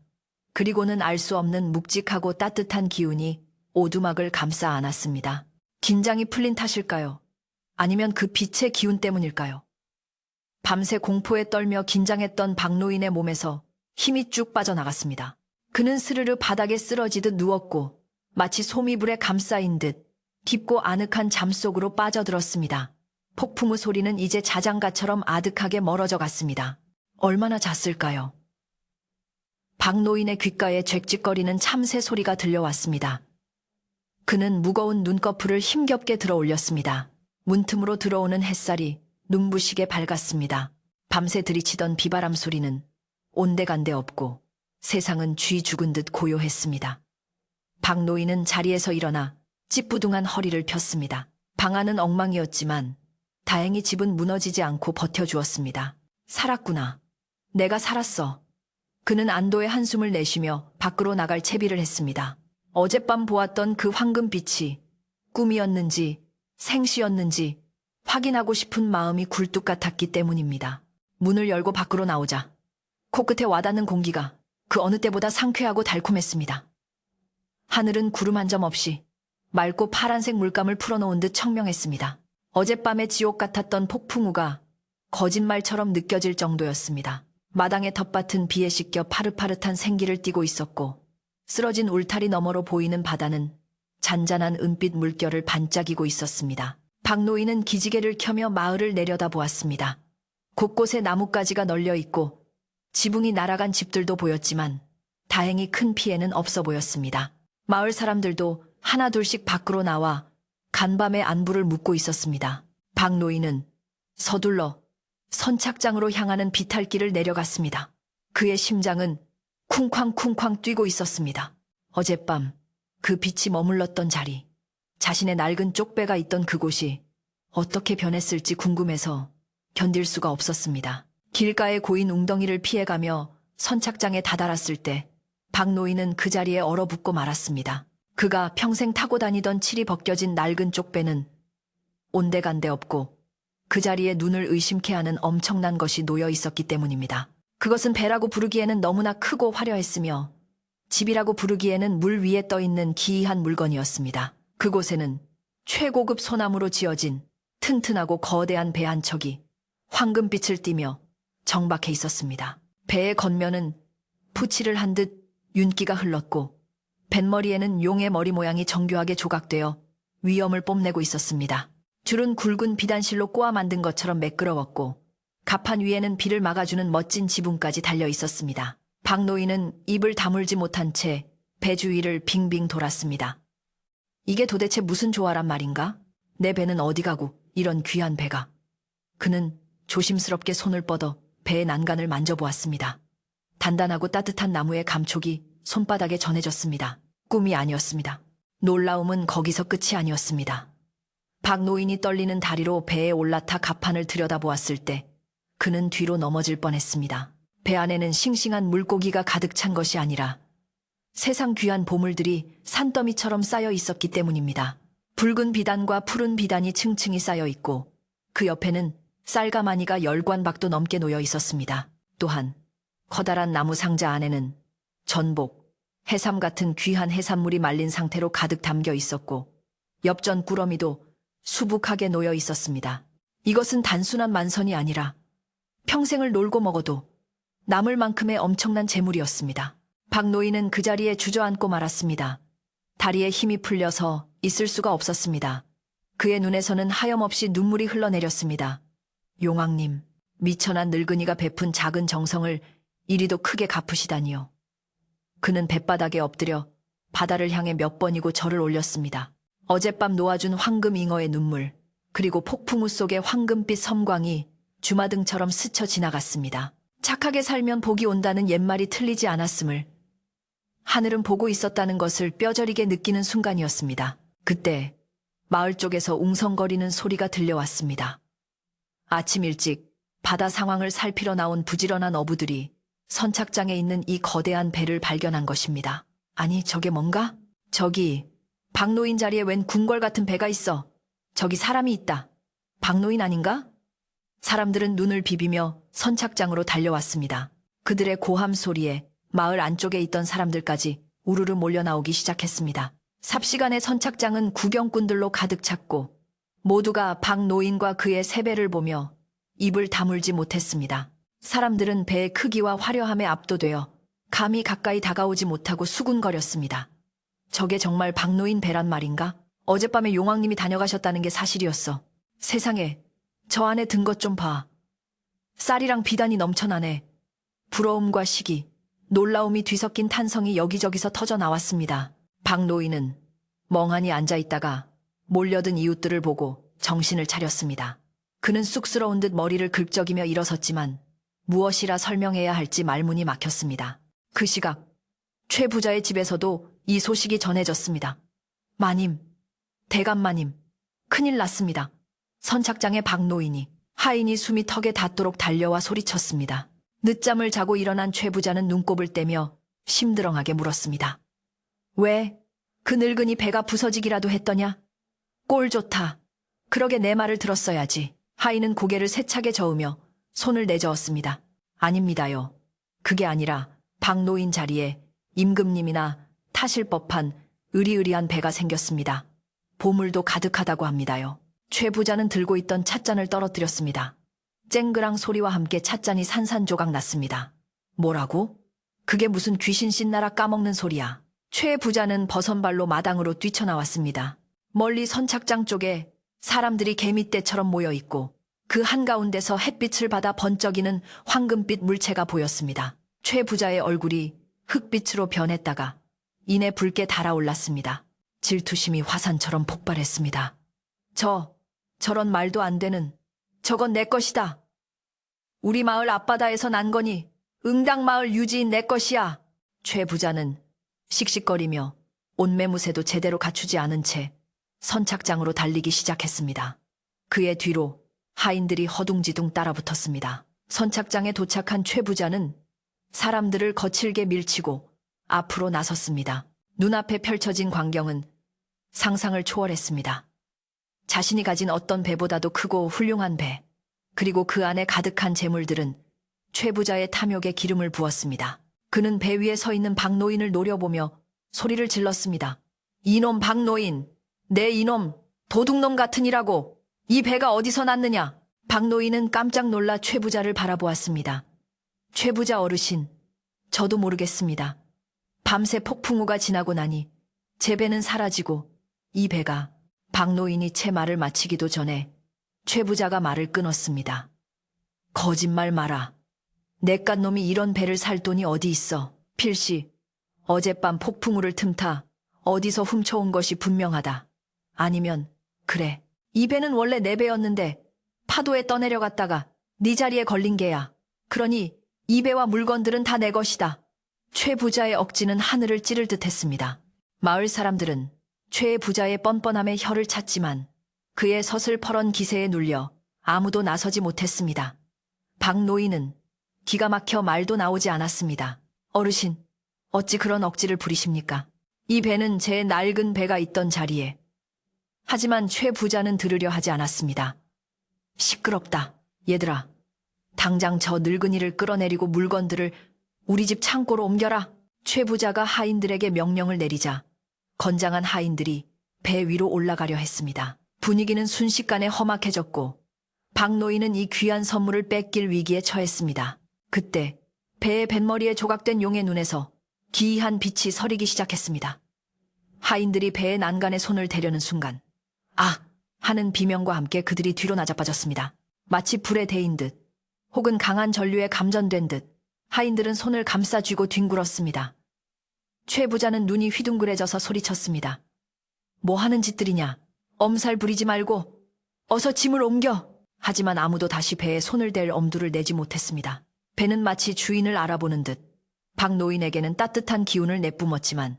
그리고는 알 수 없는 묵직하고 따뜻한 기운이 오두막을 감싸 안았습니다. 긴장이 풀린 탓일까요? 아니면 그 빛의 기운 때문일까요? 밤새 공포에 떨며 긴장했던 박노인의 몸에서 힘이 쭉 빠져나갔습니다. 그는 스르르 바닥에 쓰러지듯 누웠고 마치 소미불에 감싸인 듯 깊고 아늑한 잠속으로 빠져들었습니다. 폭풍우 소리는 이제 자장가처럼 아득하게 멀어져 갔습니다. 얼마나 잤을까요? 박노인의 귓가에 왱왱거리는 참새 소리가 들려왔습니다. 그는 무거운 눈꺼풀을 힘겹게 들어 올렸습니다. 문틈으로 들어오는 햇살이 눈부시게 밝았습니다. 밤새 들이치던 비바람 소리는 온데간데 없고 세상은 쥐 죽은 듯 고요했습니다. 박노인은 자리에서 일어나 찌뿌둥한 허리를 폈습니다. 방 안은 엉망이었지만 다행히 집은 무너지지 않고 버텨주었습니다. 살았구나. 내가 살았어. 그는 안도의 한숨을 내쉬며 밖으로 나갈 채비를 했습니다. 어젯밤 보았던 그 황금빛이 꿈이었는지 생시였는지 확인하고 싶은 마음이 굴뚝 같았기 때문입니다. 문을 열고 밖으로 나오자 코끝에 와닿는 공기가 그 어느 때보다 상쾌하고 달콤했습니다. 하늘은 구름 한 점 없이 맑고 파란색 물감을 풀어놓은 듯 청명했습니다. 어젯밤의 지옥 같았던 폭풍우가 거짓말처럼 느껴질 정도였습니다. 마당의 텃밭은 비에 씻겨 파릇파릇한 생기를 띠고 있었고 쓰러진 울타리 너머로 보이는 바다는 잔잔한 은빛 물결을 반짝이고 있었습니다. 박노인은 기지개를 켜며 마을을 내려다보았습니다. 곳곳에 나뭇가지가 널려 있고 지붕이 날아간 집들도 보였지만 다행히 큰 피해는 없어 보였습니다. 마을 사람들도 하나둘씩 밖으로 나와 간밤에 안부를 묻고 있었습니다. 박노인은 서둘러 선착장으로 향하는 비탈길을 내려갔습니다. 그의 심장은 쿵쾅쿵쾅 뛰고 있었습니다. 어젯밤 그 빛이 머물렀던 자리, 자신의 낡은 쪽배가 있던 그곳이 어떻게 변했을지 궁금해서 견딜 수가 없었습니다. 길가에 고인 웅덩이를 피해가며 선착장에 다다랐을 때 박노인은 그 자리에 얼어붙고 말았습니다. 그가 평생 타고 다니던 칠이 벗겨진 낡은 쪽배는 온데간데 없고 그 자리에 눈을 의심케 하는 엄청난 것이 놓여 있었기 때문입니다. 그것은 배라고 부르기에는 너무나 크고 화려했으며 집이라고 부르기에는 물 위에 떠있는 기이한 물건이었습니다. 그곳에는 최고급 소나무로 지어진 튼튼하고 거대한 배 한 척이 황금빛을 띠며 정박해 있었습니다. 배의 겉면은 푸칠을 한 듯 윤기가 흘렀고 뱃머리에는 용의 머리 모양이 정교하게 조각되어 위엄을 뽐내고 있었습니다. 줄은 굵은 비단실로 꼬아 만든 것처럼 매끄러웠고 갑판 위에는 비를 막아주는 멋진 지붕까지 달려 있었습니다. 박노인은 입을 다물지 못한 채 배 주위를 빙빙 돌았습니다. 이게 도대체 무슨 조화란 말인가? 내 배는 어디 가고 이런 귀한 배가. 그는 조심스럽게 손을 뻗어 배의 난간을 만져보았습니다. 단단하고 따뜻한 나무의 감촉이 손바닥에 전해졌습니다. 꿈이 아니었습니다. 놀라움은 거기서 끝이 아니었습니다. 박노인이 떨리는 다리로 배에 올라타 갑판을 들여다보았을 때 그는 뒤로 넘어질 뻔했습니다. 배 안에는 싱싱한 물고기가 가득 찬 것이 아니라 세상 귀한 보물들이 산더미처럼 쌓여 있었기 때문입니다. 붉은 비단과 푸른 비단이 층층이 쌓여 있고 그 옆에는 쌀가마니가 10관박도 넘게 놓여 있었습니다. 또한 커다란 나무 상자 안에는 전복, 해삼 같은 귀한 해산물이 말린 상태로 가득 담겨 있었고 엽전 꾸러미도 수북하게 놓여 있었습니다. 이것은 단순한 만선이 아니라 평생을 놀고 먹어도 남을 만큼의 엄청난 재물이었습니다. 박노인은 그 자리에 주저앉고 말았습니다. 다리에 힘이 풀려서 있을 수가 없었습니다. 그의 눈에서는 하염없이 눈물이 흘러내렸습니다. 용왕님, 미천한 늙은이가 베푼 작은 정성을 이리도 크게 갚으시다니요. 그는 뱃바닥에 엎드려 바다를 향해 몇 번이고 절을 올렸습니다. 어젯밤 놓아준 황금 잉어의 눈물, 그리고 폭풍우 속의 황금빛 섬광이 주마등처럼 스쳐 지나갔습니다. 착하게 살면 복이 온다는 옛말이 틀리지 않았음을 하늘은 보고 있었다는 것을 뼈저리게 느끼는 순간이었습니다. 그때 마을 쪽에서 웅성거리는 소리가 들려왔습니다. 아침 일찍 바다 상황을 살피러 나온 부지런한 어부들이 선착장에 있는 이 거대한 배를 발견한 것입니다. 아니, 저게 뭔가? 저기 박노인 자리에 웬 궁궐 같은 배가 있어. 저기 사람이 있다. 박노인 아닌가? 사람들은 눈을 비비며 선착장으로 달려왔습니다. 그들의 고함 소리에 마을 안쪽에 있던 사람들까지 우르르 몰려 나오기 시작했습니다. 삽시간에 선착장은 구경꾼들로 가득 찼고 모두가 박노인과 그의 세배를 보며 입을 다물지 못했습니다. 사람들은 배의 크기와 화려함에 압도되어 감히 가까이 다가오지 못하고 수군거렸습니다. 저게 정말 박노인 배란 말인가? 어젯밤에 용왕님이 다녀가셨다는 게 사실이었어. 세상에, 저 안에 든 것 좀 봐. 쌀이랑 비단이 넘쳐나네. 부러움과 시기, 놀라움이 뒤섞인 탄성이 여기저기서 터져 나왔습니다. 박노인은 멍하니 앉아있다가 몰려든 이웃들을 보고 정신을 차렸습니다. 그는 쑥스러운 듯 머리를 긁적이며 일어섰지만 무엇이라 설명해야 할지 말문이 막혔습니다. 그 시각 최 부자의 집에서도 이 소식이 전해졌습니다. 마님, 대감마님, 큰일 났습니다. 선착장의 박노인이, 하인이 숨이 턱에 닿도록 달려와 소리쳤습니다. 늦잠을 자고 일어난 최 부자는 눈곱을 떼며 심드렁하게 물었습니다. 왜? 그 늙은이 배가 부서지기라도 했더냐? 꼴 좋다. 그러게 내 말을 들었어야지. 하인은 고개를 세차게 저으며 손을 내저었습니다. 아닙니다요. 그게 아니라 박노인 자리에 임금님이나 타실 법한 으리으리한 배가 생겼습니다. 보물도 가득하다고 합니다요. 최 부자는 들고 있던 찻잔을 떨어뜨렸습니다. 쨍그랑 소리와 함께 찻잔이 산산조각 났습니다. 뭐라고? 그게 무슨 귀신 씻나라 까먹는 소리야. 최 부자는 버선발로 마당으로 뛰쳐나왔습니다. 멀리 선착장 쪽에 사람들이 개미떼처럼 모여있고 그 한가운데서 햇빛을 받아 번쩍이는 황금빛 물체가 보였습니다. 최 부자의 얼굴이 흑빛으로 변했다가 이내 붉게 달아올랐습니다. 질투심이 화산처럼 폭발했습니다. 저런 말도 안 되는 저건 내 것이다. 우리 마을 앞바다에서 난 거니 응당 마을 유지인 내 것이야. 최 부자는 씩씩거리며 옷매무새도 제대로 갖추지 않은 채 선착장으로 달리기 시작했습니다. 그의 뒤로 하인들이 허둥지둥 따라붙었습니다. 선착장에 도착한 최 부자는 사람들을 거칠게 밀치고 앞으로 나섰습니다. 눈앞에 펼쳐진 광경은 상상을 초월했습니다. 자신이 가진 어떤 배보다도 크고 훌륭한 배, 그리고 그 안에 가득한 재물들은 최 부자의 탐욕에 기름을 부었습니다. 그는 배 위에 서 있는 박노인을 노려보며 소리를 질렀습니다. 이놈 박노인, 내 이놈 도둑놈 같으니라고. 이 배가 어디서 났느냐? 박노인은 깜짝 놀라 최 부자를 바라보았습니다. 최 부자 어르신, 저도 모르겠습니다. 밤새 폭풍우가 지나고 나니 제 배는 사라지고 이 배가. 박노인이 채 말을 마치기도 전에 최 부자가 말을 끊었습니다. 거짓말 마라. 내깟 놈이 이런 배를 살 돈이 어디 있어. 필시 어젯밤 폭풍우를 틈타 어디서 훔쳐온 것이 분명하다. 아니면 그래, 이 배는 원래 내 배였는데 파도에 떠내려갔다가 네 자리에 걸린 게야. 그러니 이 배와 물건들은 다 내 것이다. 최 부자의 억지는 하늘을 찌를 듯했습니다. 마을 사람들은 최 부자의 뻔뻔함에 혀를 찼지만 그의 서슬퍼런 기세에 눌려 아무도 나서지 못했습니다. 박노인은 기가 막혀 말도 나오지 않았습니다. 어르신, 어찌 그런 억지를 부리십니까? 이 배는 제 낡은 배가 있던 자리에. 하지만 최 부자는 들으려 하지 않았습니다. 시끄럽다. 얘들아, 당장 저 늙은이를 끌어내리고 물건들을 우리 집 창고로 옮겨라. 최 부자가 하인들에게 명령을 내리자 건장한 하인들이 배 위로 올라가려 했습니다. 분위기는 순식간에 험악해졌고 박노인은 이 귀한 선물을 뺏길 위기에 처했습니다. 그때 배의 뱃머리에 조각된 용의 눈에서 기이한 빛이 서리기 시작했습니다. 하인들이 배의 난간에 손을 대려는 순간 아! 하는 비명과 함께 그들이 뒤로 나자빠졌습니다. 마치 불에 데인 듯 혹은 강한 전류에 감전된 듯 하인들은 손을 감싸 쥐고 뒹굴었습니다. 최 부자는 눈이 휘둥그레져서 소리쳤습니다. 뭐 하는 짓들이냐? 엄살 부리지 말고 어서 짐을 옮겨. 하지만 아무도 다시 배에 손을 댈 엄두를 내지 못했습니다. 배는 마치 주인을 알아보는 듯 박노인에게는 따뜻한 기운을 내뿜었지만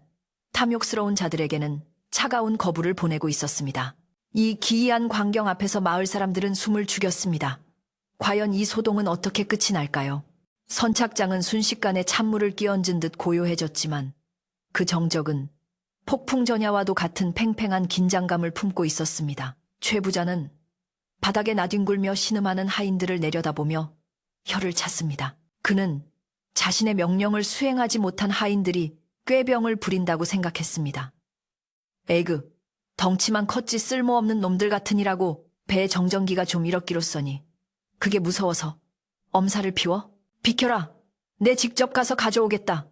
탐욕스러운 자들에게는 차가운 거부를 보내고 있었습니다. 이 기이한 광경 앞에서 마을 사람들은 숨을 죽였습니다. 과연 이 소동은 어떻게 끝이 날까요? 선착장은 순식간에 찬물을 끼얹은 듯 고요해졌지만 그 정적은 폭풍전야와도 같은 팽팽한 긴장감을 품고 있었습니다. 최 부자는 바닥에 나뒹굴며 신음하는 하인들을 내려다보며 혀를 찼습니다. 그는 자신의 명령을 수행하지 못한 하인들이 꾀병을 부린다고 생각했습니다. 에그, 덩치만 컸지 쓸모없는 놈들 같으니라고. 배 정전기가 좀 일었기로써니 그게 무서워서 엄살을 피워? 비켜라. 내 직접 가서 가져오겠다.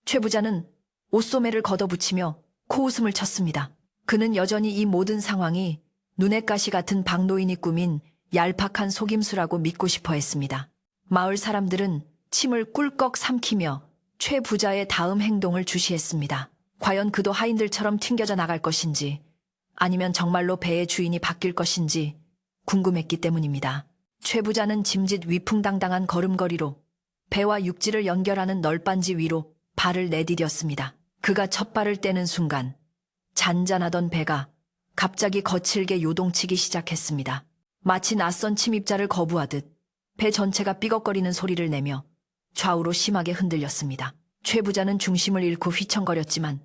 최 부자는 옷소매를 걷어붙이며 코웃음을 쳤습니다. 그는 여전히 이 모든 상황이 눈의 가시 같은 박노인이 꾸민 얄팍한 속임수라고 믿고 싶어 했습니다. 마을 사람들은 침을 꿀꺽 삼키며 최 부자의 다음 행동을 주시했습니다. 과연 그도 하인들처럼 튕겨져 나갈 것인지 아니면 정말로 배의 주인이 바뀔 것인지 궁금했기 때문입니다. 최 부자는 짐짓 위풍당당한 걸음걸이로 배와 육지를 연결하는 널빤지 위로 발을 내디뎠습니다. 그가 첫 발을 떼는 순간 잔잔하던 배가 갑자기 거칠게 요동치기 시작했습니다. 마치 낯선 침입자를 거부하듯 배 전체가 삐걱거리는 소리를 내며 좌우로 심하게 흔들렸습니다. 최 부자는 중심을 잃고 휘청거렸지만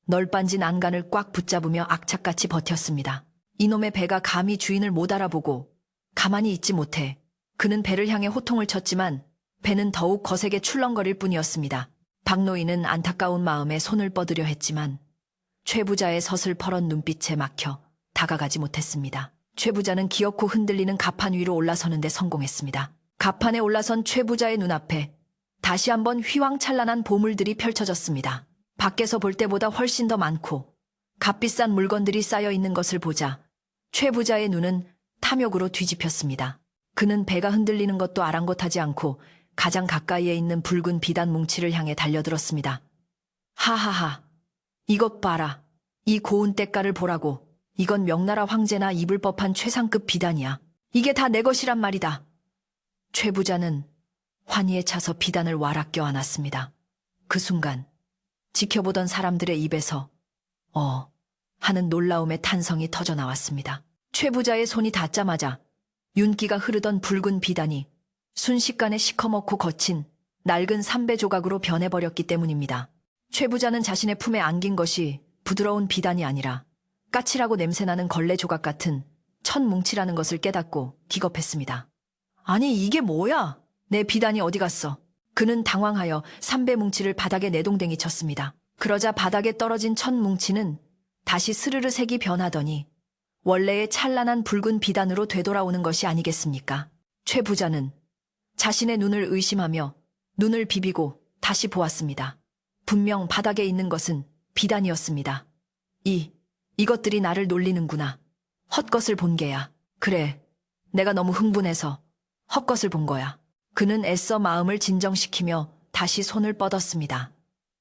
널빤진 안간을 꽉 붙잡으며 악착같이 버텼습니다. 이놈의 배가 감히 주인을 못 알아보고 가만히 있지 못해 그는 배를 향해 호통을 쳤지만 배는 더욱 거세게 출렁거릴 뿐이었습니다. 박노인은 안타까운 마음에 손을 뻗으려 했지만 최 부자의 서슬퍼런 눈빛에 막혀 다가가지 못했습니다. 최 부자는 기어코 흔들리는 갑판 위로 올라서는데 성공했습니다. 갑판에 올라선 최 부자의 눈앞에 다시 한번 휘황찬란한 보물들이 펼쳐졌습니다. 밖에서 볼 때보다 훨씬 더 많고 값비싼 물건들이 쌓여 있는 것을 보자 최 부자의 눈은 탐욕으로 뒤집혔습니다. 그는 배가 흔들리는 것도 아랑곳하지 않고 가장 가까이에 있는 붉은 비단 뭉치를 향해 달려들었습니다. 하하하, 이것 봐라. 이 고운 때깔을 보라고. 이건 명나라 황제나 입을 법한 최상급 비단이야. 이게 다 내 것이란 말이다. 최 부자는 환희에 차서 비단을 와락 껴안았습니다. 그 순간 지켜보던 사람들의 입에서 하는 놀라움의 탄성이 터져 나왔습니다. 최 부자의 손이 닿자마자 윤기가 흐르던 붉은 비단이 순식간에 시커멓고 거친 낡은 삼배 조각으로 변해버렸기 때문입니다. 최 부자는 자신의 품에 안긴 것이 부드러운 비단이 아니라 까칠하고 냄새나는 걸레 조각 같은 천 뭉치라는 것을 깨닫고 기겁했습니다. 아니, 이게 뭐야? 내 비단이 어디 갔어? 그는 당황하여 삼배 뭉치를 바닥에 내동댕이 쳤습니다. 그러자 바닥에 떨어진 천 뭉치는 다시 스르르 색이 변하더니 원래의 찬란한 붉은 비단으로 되돌아오는 것이 아니겠습니까? 최 부자는 자신의 눈을 의심하며 눈을 비비고 다시 보았습니다. 분명 바닥에 있는 것은 비단이었습니다. 이것들이 나를 놀리는구나. 헛것을 본 게야. 그래, 내가 너무 흥분해서 헛것을 본 거야. 그는 애써 마음을 진정시키며 다시 손을 뻗었습니다.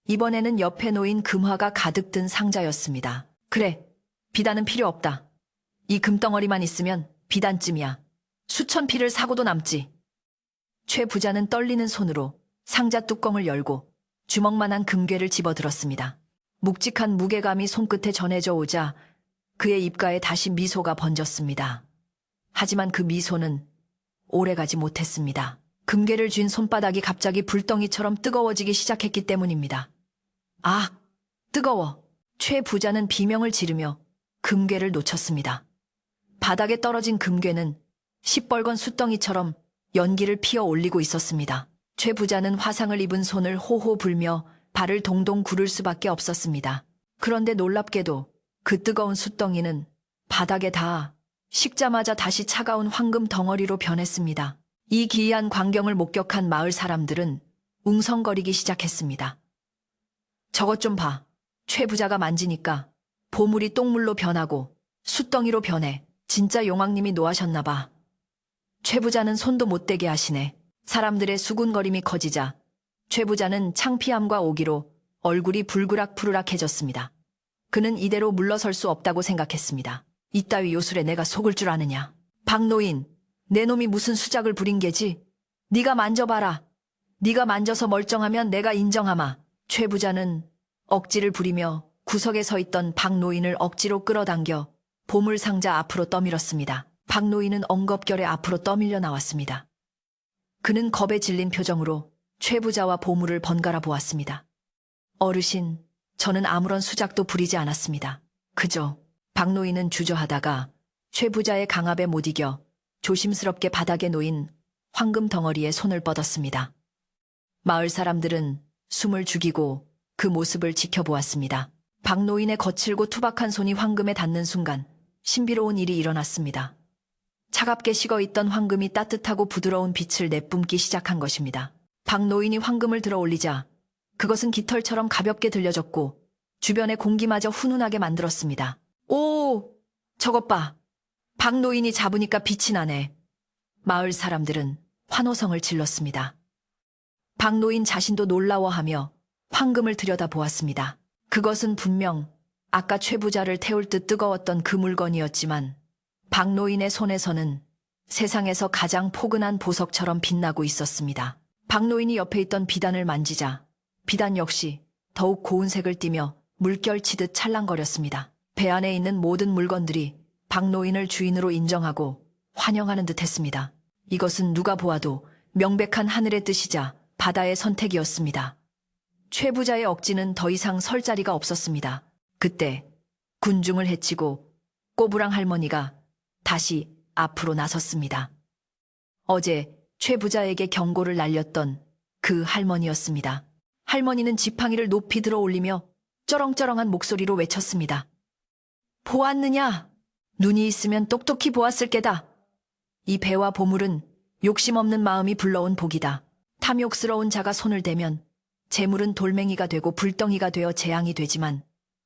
이번에는 옆에 놓인 금화가 가득 든 상자였습니다. 그래, 비단은 필요 없다. 이 금덩어리만 있으면 비단쯤이야. 수천 피를 사고도 남지. 최 부자는 떨리는 손으로 상자 뚜껑을 열고 주먹만한 금괴를 집어들었습니다. 묵직한 무게감이 손끝에 전해져 오자 그의 입가에 다시 미소가 번졌습니다. 하지만 그 미소는 오래가지 못했습니다. 금괴를 쥔 손바닥이 갑자기 불덩이처럼 뜨거워지기 시작했기 때문입니다. 아, 뜨거워. 최 부자는 비명을 지르며 금괴를 놓쳤습니다. 바닥에 떨어진 금괴는 시뻘건 숫덩이처럼 연기를 피어 올리고 있었습니다. 최 부자는 화상을 입은 손을 호호 불며 발을 동동 구를 수밖에 없었습니다. 그런데 놀랍게도 그 뜨거운 숫덩이는 바닥에 닿아 식자마자 다시 차가운 황금 덩어리로 변했습니다. 이 기이한 광경을 목격한 마을 사람들은 웅성거리기 시작했습니다. 저것 좀 봐. 최 부자가 만지니까 보물이 똥물로 변하고 숫덩이로 변해. 진짜 용왕님이 노하셨나 봐. 최 부자는 손도 못 대게 하시네. 사람들의 수군거림이 커지자 최 부자는 창피함과 오기로 얼굴이 불그락푸르락해졌습니다. 그는 이대로 물러설 수 없다고 생각했습니다. 이따위 요술에 내가 속을 줄 아느냐. 박노인, 내 놈이 무슨 수작을 부린 게지? 네가 만져봐라. 네가 만져서 멀쩡하면 내가 인정하마. 최 부자는 억지를 부리며 구석에 서 있던 박노인을 억지로 끌어당겨 보물상자 앞으로 떠밀었습니다. 박노인은 엉겁결에 앞으로 떠밀려 나왔습니다. 그는 겁에 질린 표정으로 최 부자와 보물을 번갈아 보았습니다. 어르신, 저는 아무런 수작도 부리지 않았습니다. 그저 박노인은 주저하다가 최 부자의 강압에 못 이겨 조심스럽게 바닥에 놓인 황금 덩어리에 손을 뻗었습니다. 마을 사람들은 숨을 죽이고 그 모습을 지켜보았습니다. 박노인의 거칠고 투박한 손이 황금에 닿는 순간 신비로운 일이 일어났습니다. 차갑게 식어있던 황금이 따뜻하고 부드러운 빛을 내뿜기 시작한 것입니다. 박노인이 황금을 들어 올리자 그것은 깃털처럼 가볍게 들려졌고 주변의 공기마저 훈훈하게 만들었습니다. 오, 저것 봐. 박노인이 잡으니까 빛이 나네. 마을 사람들은 환호성을 질렀습니다. 박노인 자신도 놀라워하며 황금을 들여다보았습니다. 그것은 분명 아까 최 부자를 태울 듯 뜨거웠던 그 물건이었지만 박노인의 손에서는 세상에서 가장 포근한 보석처럼 빛나고 있었습니다. 박노인이 옆에 있던 비단을 만지자 비단 역시 더욱 고운 색을 띠며 물결치듯 찰랑거렸습니다. 배 안에 있는 모든 물건들이 박노인을 주인으로 인정하고 환영하는 듯 했습니다. 이것은 누가 보아도 명백한 하늘의 뜻이자 바다의 선택이었습니다. 최 부자의 억지는 더 이상 설 자리가 없었습니다. 그때 군중을 해치고 꼬부랑 할머니가 다시 앞으로 나섰습니다. 어제 최 부자에게 경고를 날렸던 그 할머니였습니다. 할머니는 지팡이를 높이 들어 올리며 쩌렁쩌렁한 목소리로 외쳤습니다. 보았느냐? 눈이 있으면 똑똑히 보았을 게다. 이 배와 보물은 욕심 없는 마음이 불러온 복이다. 탐욕스러운 자가 손을 대면 재물은 돌멩이가 되고 불덩이가 되어 재앙이 되지만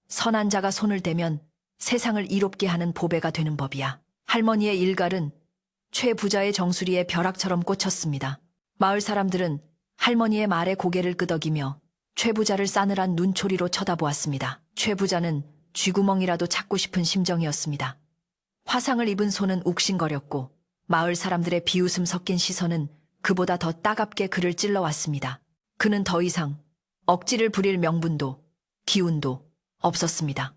선한 자가 손을 대면 세상을 이롭게 하는 보배가 되는 법이야. 할머니의 일갈은 최 부자의 정수리에 벼락처럼 꽂혔습니다. 마을 사람들은 할머니의 말에 고개를 끄덕이며 최 부자를 싸늘한 눈초리로 쳐다보았습니다. 최 부자는 쥐구멍이라도 찾고 싶은 심정이었습니다. 화상을 입은 손은 욱신거렸고 마을 사람들의 비웃음 섞인 시선은 그보다 더 따갑게 그를 찔러왔습니다. 그는 더 이상 억지를 부릴 명분도 기운도 없었습니다.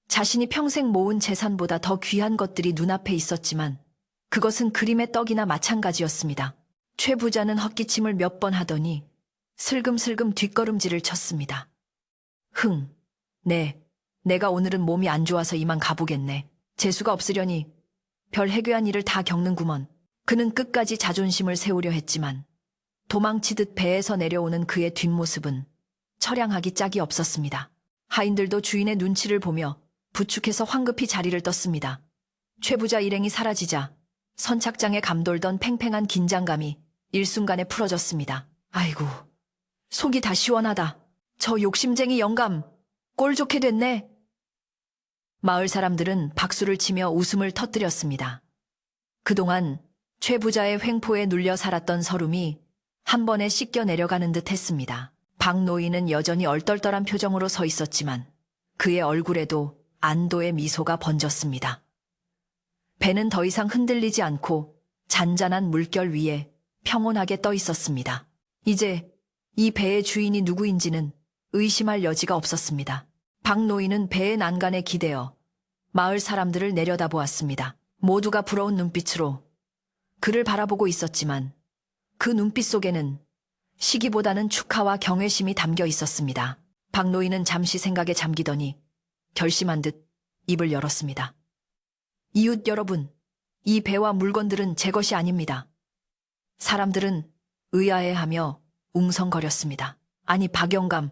자신이 평생 모은 재산보다 더 귀한 것들이 눈앞에 있었지만 그것은 그림의 떡이나 마찬가지였습니다. 최 부자는 헛기침을 몇 번 하더니 슬금슬금 뒷걸음질을 쳤습니다. 내가 오늘은 몸이 안 좋아서 이만 가보겠네. 재수가 없으려니 별 해괴한 일을 다 겪는구먼. 그는 끝까지 자존심을 세우려 했지만 도망치듯 배에서 내려오는 그의 뒷모습은 처량하기 짝이 없었습니다. 하인들도 주인의 눈치를 보며 부축해서 황급히 자리를 떴습니다. 최 부자 일행이 사라지자 선착장에 감돌던 팽팽한 긴장감이 일순간에 풀어졌습니다. 아이고, 속이 다 시원하다. 저 욕심쟁이 영감, 꼴 좋게 됐네. 마을 사람들은 박수를 치며 웃음을 터뜨렸습니다. 그동안 최 부자의 횡포에 눌려 살았던 서름이 한 번에 씻겨 내려가는 듯 했습니다. 박 노인은 여전히 얼떨떨한 표정으로 서 있었지만 그의 얼굴에도 안도의 미소가 번졌습니다. 배는 더 이상 흔들리지 않고 잔잔한 물결 위에 평온하게 떠 있었습니다. 이제 이 배의 주인이 누구인지는 의심할 여지가 없었습니다. 박 노인은 배의 난간에 기대어 마을 사람들을 내려다보았습니다. 모두가 부러운 눈빛으로 그를 바라보고 있었지만 그 눈빛 속에는 시기보다는 축하와 경외심이 담겨 있었습니다. 박 노인은 잠시 생각에 잠기더니 결심한 듯 입을 열었습니다. 이웃 여러분, 이 배와 물건들은 제 것이 아닙니다. 사람들은 의아해하며 웅성거렸습니다. 아니 박 영감,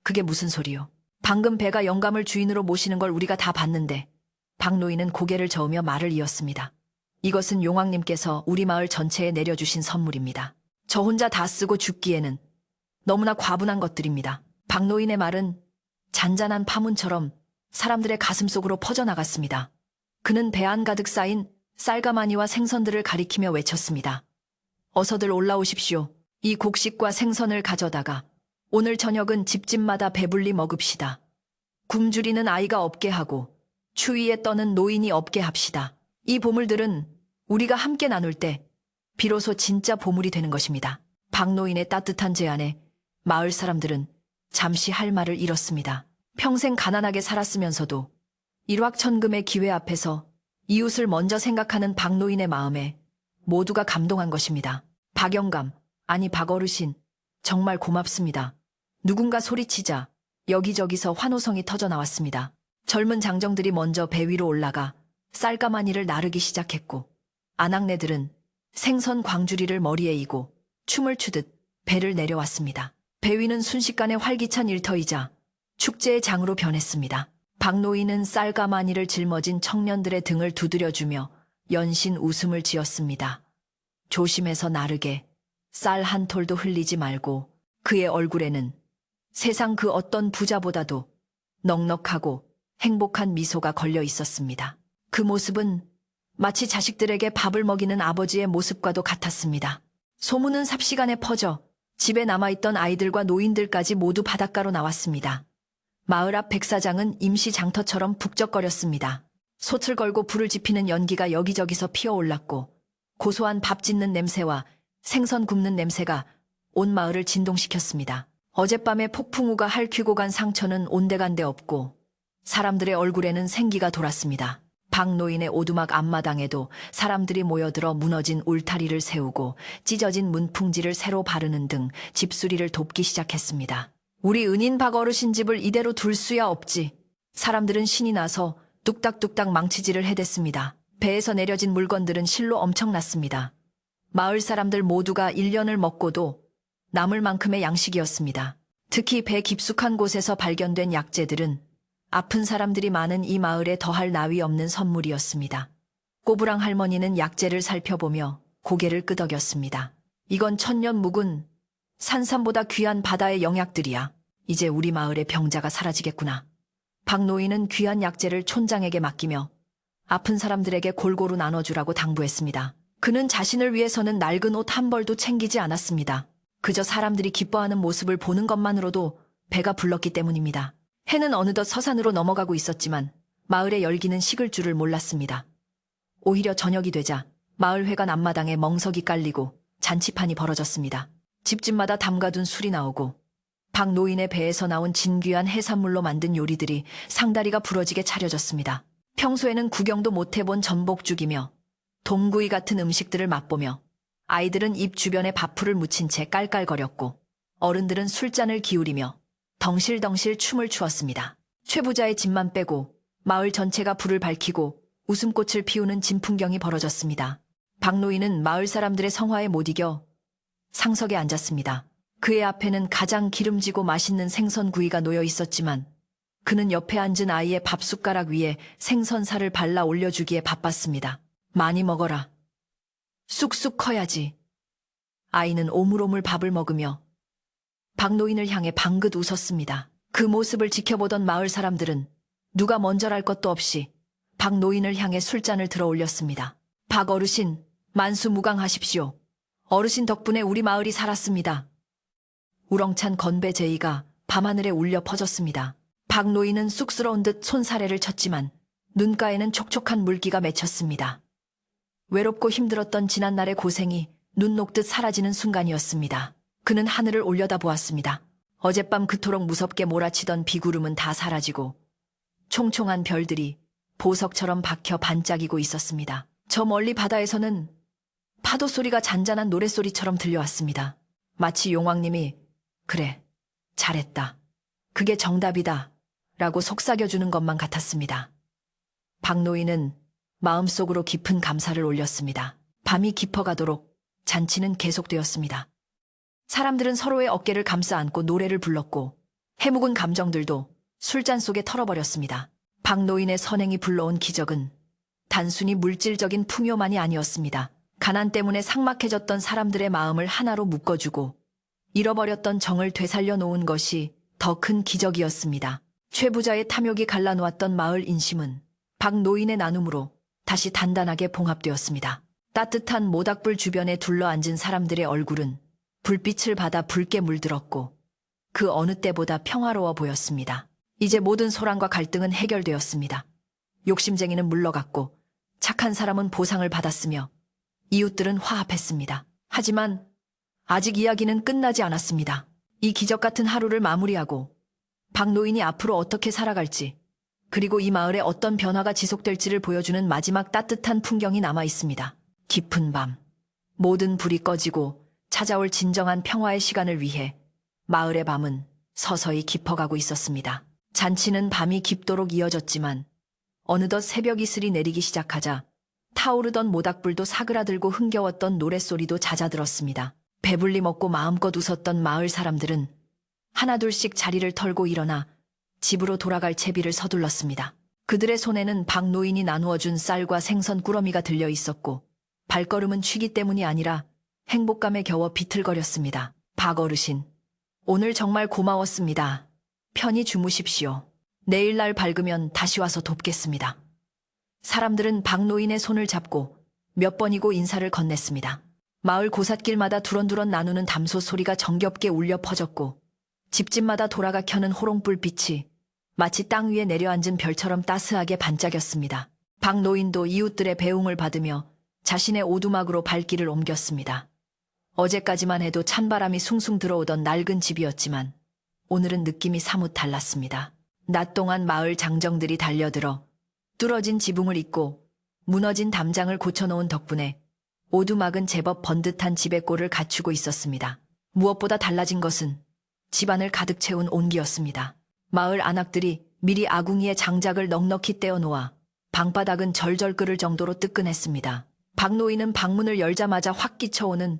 그게 무슨 소리요? 방금 배가 영감을 주인으로 모시는 걸 우리가 다 봤는데. 박 노인은 고개를 저으며 말을 이었습니다. 이것은 용왕님께서 우리 마을 전체에 내려주신 선물입니다. 저 혼자 다 쓰고 죽기에는 너무나 과분한 것들입니다. 박 노인의 말은 잔잔한 파문처럼 사람들의 가슴 속으로 퍼져나갔습니다. 그는 배 안 가득 쌓인 쌀가마니와 생선들을 가리키며 외쳤습니다. 어서들 올라오십시오. 이 곡식과 생선을 가져다가 오늘 저녁은 집집마다 배불리 먹읍시다. 굶주리는 아이가 없게 하고 추위에 떠는 노인이 없게 합시다. 이 보물들은 우리가 함께 나눌 때 비로소 진짜 보물이 되는 것입니다. 박 노인의 따뜻한 제안에 마을 사람들은 잠시 할 말을 잃었습니다. 평생 가난하게 살았으면서도 일확천금의 기회 앞에서 이웃을 먼저 생각하는 박 노인의 마음에 모두가 감동한 것입니다. 박 영감, 아니 박 어르신, 정말 고맙습니다. 누군가 소리치자 여기저기서 환호성이 터져 나왔습니다. 젊은 장정들이 먼저 배 위로 올라가 쌀가마니를 나르기 시작했고 아낙네들은 생선 광주리를 머리에 이고 춤을 추듯 배를 내려왔습니다. 배 위는 순식간에 활기찬 일터이자 축제의 장으로 변했습니다. 박 노인은 쌀가마니를 짊어진 청년들의 등을 두드려주며 연신 웃음을 지었습니다. 조심해서 나르게, 쌀 한 톨도 흘리지 말고. 그의 얼굴에는 세상 그 어떤 부자보다도 넉넉하고 행복한 미소가 걸려 있었습니다. 그 모습은 마치 자식들에게 밥을 먹이는 아버지의 모습과도 같았습니다. 소문은 삽시간에 퍼져 집에 남아있던 아이들과 노인들까지 모두 바닷가로 나왔습니다. 마을 앞 백사장은 임시 장터처럼 북적거렸습니다. 솥을 걸고 불을 지피는 연기가 여기저기서 피어올랐고 고소한 밥 짓는 냄새와 생선 굽는 냄새가 온 마을을 진동시켰습니다. 어젯밤에 폭풍우가 핥히고 간 상처는 온데간데 없고 사람들의 얼굴에는 생기가 돌았습니다. 박 노인의 오두막 앞마당에도 사람들이 모여들어 무너진 울타리를 세우고 찢어진 문풍지를 새로 바르는 등 집수리를 돕기 시작했습니다. 우리 은인 박 어르신 집을 이대로 둘 수야 없지. 사람들은 신이 나서 뚝딱뚝딱 망치질을 해댔습니다. 배에서 내려진 물건들은 실로 엄청났습니다. 마을 사람들 모두가 1년을 먹고도 남을 만큼의 양식이었습니다. 특히 배 깊숙한 곳에서 발견된 약재들은 아픈 사람들이 많은 이 마을에 더할 나위 없는 선물이었습니다. 꼬부랑 할머니는 약재를 살펴보며 고개를 끄덕였습니다. 이건 천년 묵은 산삼보다 귀한 바다의 영약들이야. 이제 우리 마을의 병자가 사라지겠구나. 박 노인은 귀한 약재를 촌장에게 맡기며 아픈 사람들에게 골고루 나눠주라고 당부했습니다. 그는 자신을 위해서는 낡은 옷 한 벌도 챙기지 않았습니다. 그저 사람들이 기뻐하는 모습을 보는 것만으로도 배가 불렀기 때문입니다. 해는 어느덧 서산으로 넘어가고 있었지만 마을의 열기는 식을 줄을 몰랐습니다. 오히려 저녁이 되자 마을회관 앞마당에 멍석이 깔리고 잔치판이 벌어졌습니다. 집집마다 담가둔 술이 나오고 박 노인의 배에서 나온 진귀한 해산물로 만든 요리들이 상다리가 부러지게 차려졌습니다. 평소에는 구경도 못 해본 전복죽이며 동구이 같은 음식들을 맛보며 아이들은 입 주변에 밥풀을 묻힌 채 깔깔거렸고 어른들은 술잔을 기울이며 덩실덩실 춤을 추었습니다. 최 부자의 집만 빼고 마을 전체가 불을 밝히고 웃음꽃을 피우는 진풍경이 벌어졌습니다. 박 노인은 마을 사람들의 성화에 못 이겨 상석에 앉았습니다. 그의 앞에는 가장 기름지고 맛있는 생선구이가 놓여 있었지만 그는 옆에 앉은 아이의 밥숟가락 위에 생선살을 발라 올려주기에 바빴습니다. 많이 먹어라. 쑥쑥 커야지. 아이는 오물오물 밥을 먹으며 박 노인을 향해 방긋 웃었습니다. 그 모습을 지켜보던 마을 사람들은 누가 먼저랄 것도 없이 박 노인을 향해 술잔을 들어 올렸습니다. 박 어르신, 만수무강하십시오. 어르신 덕분에 우리 마을이 살았습니다. 우렁찬 건배 제의가 밤하늘에 울려 퍼졌습니다. 박 노인은 쑥스러운 듯 손사래를 쳤지만 눈가에는 촉촉한 물기가 맺혔습니다. 외롭고 힘들었던 지난날의 고생이 눈 녹듯 사라지는 순간이었습니다. 그는 하늘을 올려다보았습니다. 어젯밤 그토록 무섭게 몰아치던 비구름은 다 사라지고 총총한 별들이 보석처럼 박혀 반짝이고 있었습니다. 저 멀리 바다에서는 파도 소리가 잔잔한 노랫소리처럼 들려왔습니다. 마치 용왕님이 그래, 잘했다. 그게 정답이다. 라고 속삭여주는 것만 같았습니다. 박 노인은 마음속으로 깊은 감사를 올렸습니다. 밤이 깊어가도록 잔치는 계속되었습니다. 사람들은 서로의 어깨를 감싸 안고 노래를 불렀고 해묵은 감정들도 술잔 속에 털어버렸습니다. 박 노인의 선행이 불러온 기적은 단순히 물질적인 풍요만이 아니었습니다. 가난 때문에 삭막해졌던 사람들의 마음을 하나로 묶어주고 잃어버렸던 정을 되살려 놓은 것이 더 큰 기적이었습니다. 최 부자의 탐욕이 갈라놓았던 마을 인심은 박 노인의 나눔으로 다시 단단하게 봉합되었습니다. 따뜻한 모닥불 주변에 둘러앉은 사람들의 얼굴은 불빛을 받아 붉게 물들었고 그 어느 때보다 평화로워 보였습니다. 이제 모든 소란과 갈등은 해결되었습니다. 욕심쟁이는 물러갔고 착한 사람은 보상을 받았으며 이웃들은 화합했습니다. 하지만 아직 이야기는 끝나지 않았습니다. 이 기적 같은 하루를 마무리하고 박 노인이 앞으로 어떻게 살아갈지 그리고 이 마을에 어떤 변화가 지속될지를 보여주는 마지막 따뜻한 풍경이 남아 있습니다. 깊은 밤, 모든 불이 꺼지고 찾아올 진정한 평화의 시간을 위해 마을의 밤은 서서히 깊어가고 있었습니다. 잔치는 밤이 깊도록 이어졌지만 어느덧 새벽 이슬이 내리기 시작하자 타오르던 모닥불도 사그라들고 흥겨웠던 노랫소리도 잦아들었습니다. 배불리 먹고 마음껏 웃었던 마을 사람들은 하나둘씩 자리를 털고 일어나 집으로 돌아갈 채비를 서둘렀습니다. 그들의 손에는 박 노인이 나누어준 쌀과 생선 꾸러미가 들려 있었고 발걸음은 취기 때문이 아니라 행복감에 겨워 비틀거렸습니다. 박 어르신, 오늘 정말 고마웠습니다. 편히 주무십시오. 내일 날 밝으면 다시 와서 돕겠습니다. 사람들은 박 노인의 손을 잡고 몇 번이고 인사를 건넸습니다. 마을 고삿길마다 두런두런 나누는 담소 소리가 정겹게 울려 퍼졌고 집집마다 돌아가 켜는 호롱불빛이 마치 땅 위에 내려앉은 별처럼 따스하게 반짝였습니다. 박 노인도 이웃들의 배웅을 받으며 자신의 오두막으로 발길을 옮겼습니다. 어제까지만 해도 찬바람이 숭숭 들어오던 낡은 집이었지만 오늘은 느낌이 사뭇 달랐습니다. 낮 동안 마을 장정들이 달려들어 뚫어진 지붕을 잇고 무너진 담장을 고쳐놓은 덕분에 오두막은 제법 번듯한 집의 꼴을 갖추고 있었습니다. 무엇보다 달라진 것은 집안을 가득 채운 온기였습니다. 마을 안악들이 미리 아궁이에 장작을 넉넉히 떼어놓아 방바닥은 절절 끓을 정도로 뜨끈했습니다. 박 노인은 방문을 열자마자 확 끼쳐오는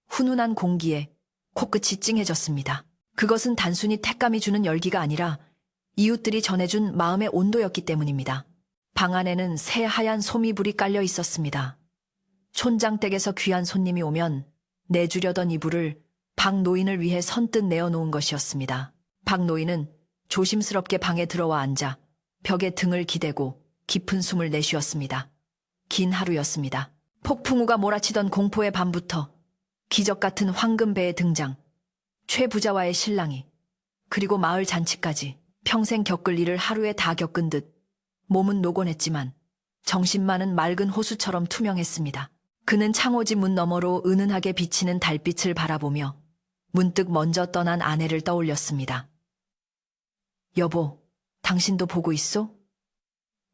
훈훈한 공기에 코끝이 찡해졌습니다. 그것은 단순히 택감이 주는 열기가 아니라 이웃들이 전해준 마음의 온도였기 때문입니다. 방 안에는 새하얀 소미불이 깔려 있었습니다. 촌장댁에서 귀한 손님이 오면 내주려던 이불을 박 노인을 위해 선뜻 내어놓은 것이었습니다. 박 노인은 조심스럽게 방에 들어와 앉아 벽에 등을 기대고 깊은 숨을 내쉬었습니다. 긴 하루였습니다. 폭풍우가 몰아치던 공포의 밤부터 기적 같은 황금배의 등장, 최 부자와의 신랑이, 그리고 마을 잔치까지 평생 겪을 일을 하루에 다 겪은 듯 몸은 노곤했지만 정신만은 맑은 호수처럼 투명했습니다. 그는 창호지 문 너머로 은은하게 비치는 달빛을 바라보며 문득 먼저 떠난 아내를 떠올렸습니다. 여보, 당신도 보고 있소?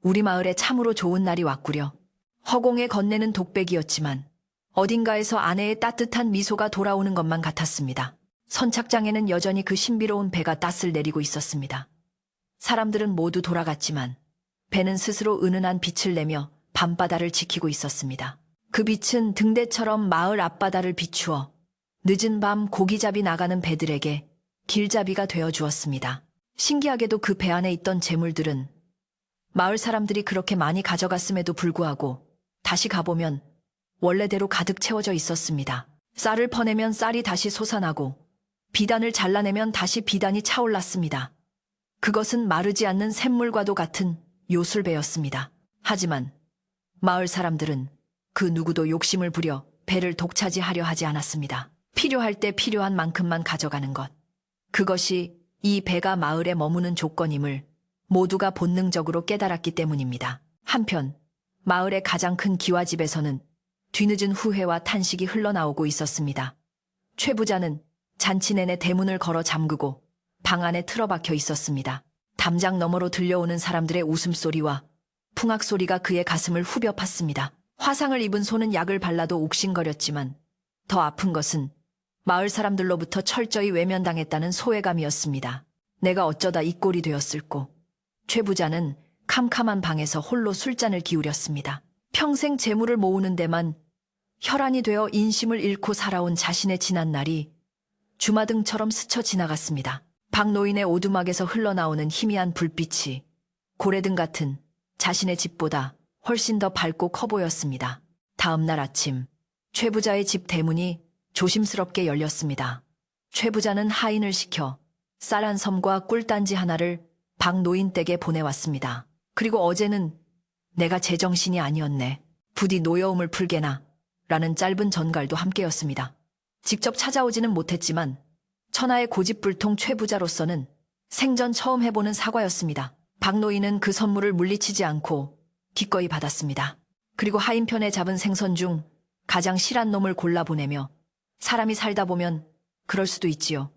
우리 마을에 참으로 좋은 날이 왔구려. 허공에 건네는 독백이었지만 어딘가에서 아내의 따뜻한 미소가 돌아오는 것만 같았습니다. 선착장에는 여전히 그 신비로운 배가 땄을 내리고 있었습니다. 사람들은 모두 돌아갔지만 배는 스스로 은은한 빛을 내며 밤바다를 지키고 있었습니다. 그 빛은 등대처럼 마을 앞바다를 비추어 늦은 밤 고기잡이 나가는 배들에게 길잡이가 되어 주었습니다. 신기하게도 그 배 안에 있던 재물들은 마을 사람들이 그렇게 많이 가져갔음에도 불구하고 다시 가보면 원래대로 가득 채워져 있었습니다. 쌀을 퍼내면 쌀이 다시 솟아나고 비단을 잘라내면 다시 비단이 차올랐습니다. 그것은 마르지 않는 샘물과도 같은 요술배였습니다. 하지만 마을 사람들은 그 누구도 욕심을 부려 배를 독차지하려 하지 않았습니다. 필요할 때 필요한 만큼만 가져가는 것. 그것이 이 배가 마을에 머무는 조건임을 모두가 본능적으로 깨달았기 때문입니다. 한편 마을의 가장 큰 기와집에서는 뒤늦은 후회와 탄식이 흘러나오고 있었습니다. 최 부자는 잔치 내내 대문을 걸어 잠그고 방 안에 틀어박혀 있었습니다. 담장 너머로 들려오는 사람들의 웃음소리와 풍악소리가 그의 가슴을 후벼 팠습니다. 화상을 입은 손은 약을 발라도 욱신거렸지만 더 아픈 것은 마을 사람들로부터 철저히 외면당했다는 소외감이었습니다. 내가 어쩌다 이 꼴이 되었을꼬. 최 부자는 캄캄한 방에서 홀로 술잔을 기울였습니다. 평생 재물을 모으는 데만 혈안이 되어 인심을 잃고 살아온 자신의 지난 날이 주마등처럼 스쳐 지나갔습니다. 박노인의 오두막에서 흘러나오는 희미한 불빛이 고래등 같은 자신의 집보다 훨씬 더 밝고 커 보였습니다. 다음 날 아침 최 부자의 집 대문이 조심스럽게 열렸습니다. 최 부자는 하인을 시켜 쌀 한 섬과 꿀단지 하나를 박노인 댁에 보내왔습니다. 그리고 어제는 내가 제정신이 아니었네. 부디 노여움을 풀게나 라는 짧은 전갈도 함께였습니다. 직접 찾아오지는 못했지만 천하의 고집불통 최 부자로서는 생전 처음 해보는 사과였습니다. 박노인은 그 선물을 물리치지 않고 기꺼이 받았습니다. 그리고 하인편에 잡은 생선 중 가장 실한 놈을 골라보내며 사람이 살다 보면 그럴 수도 있지요.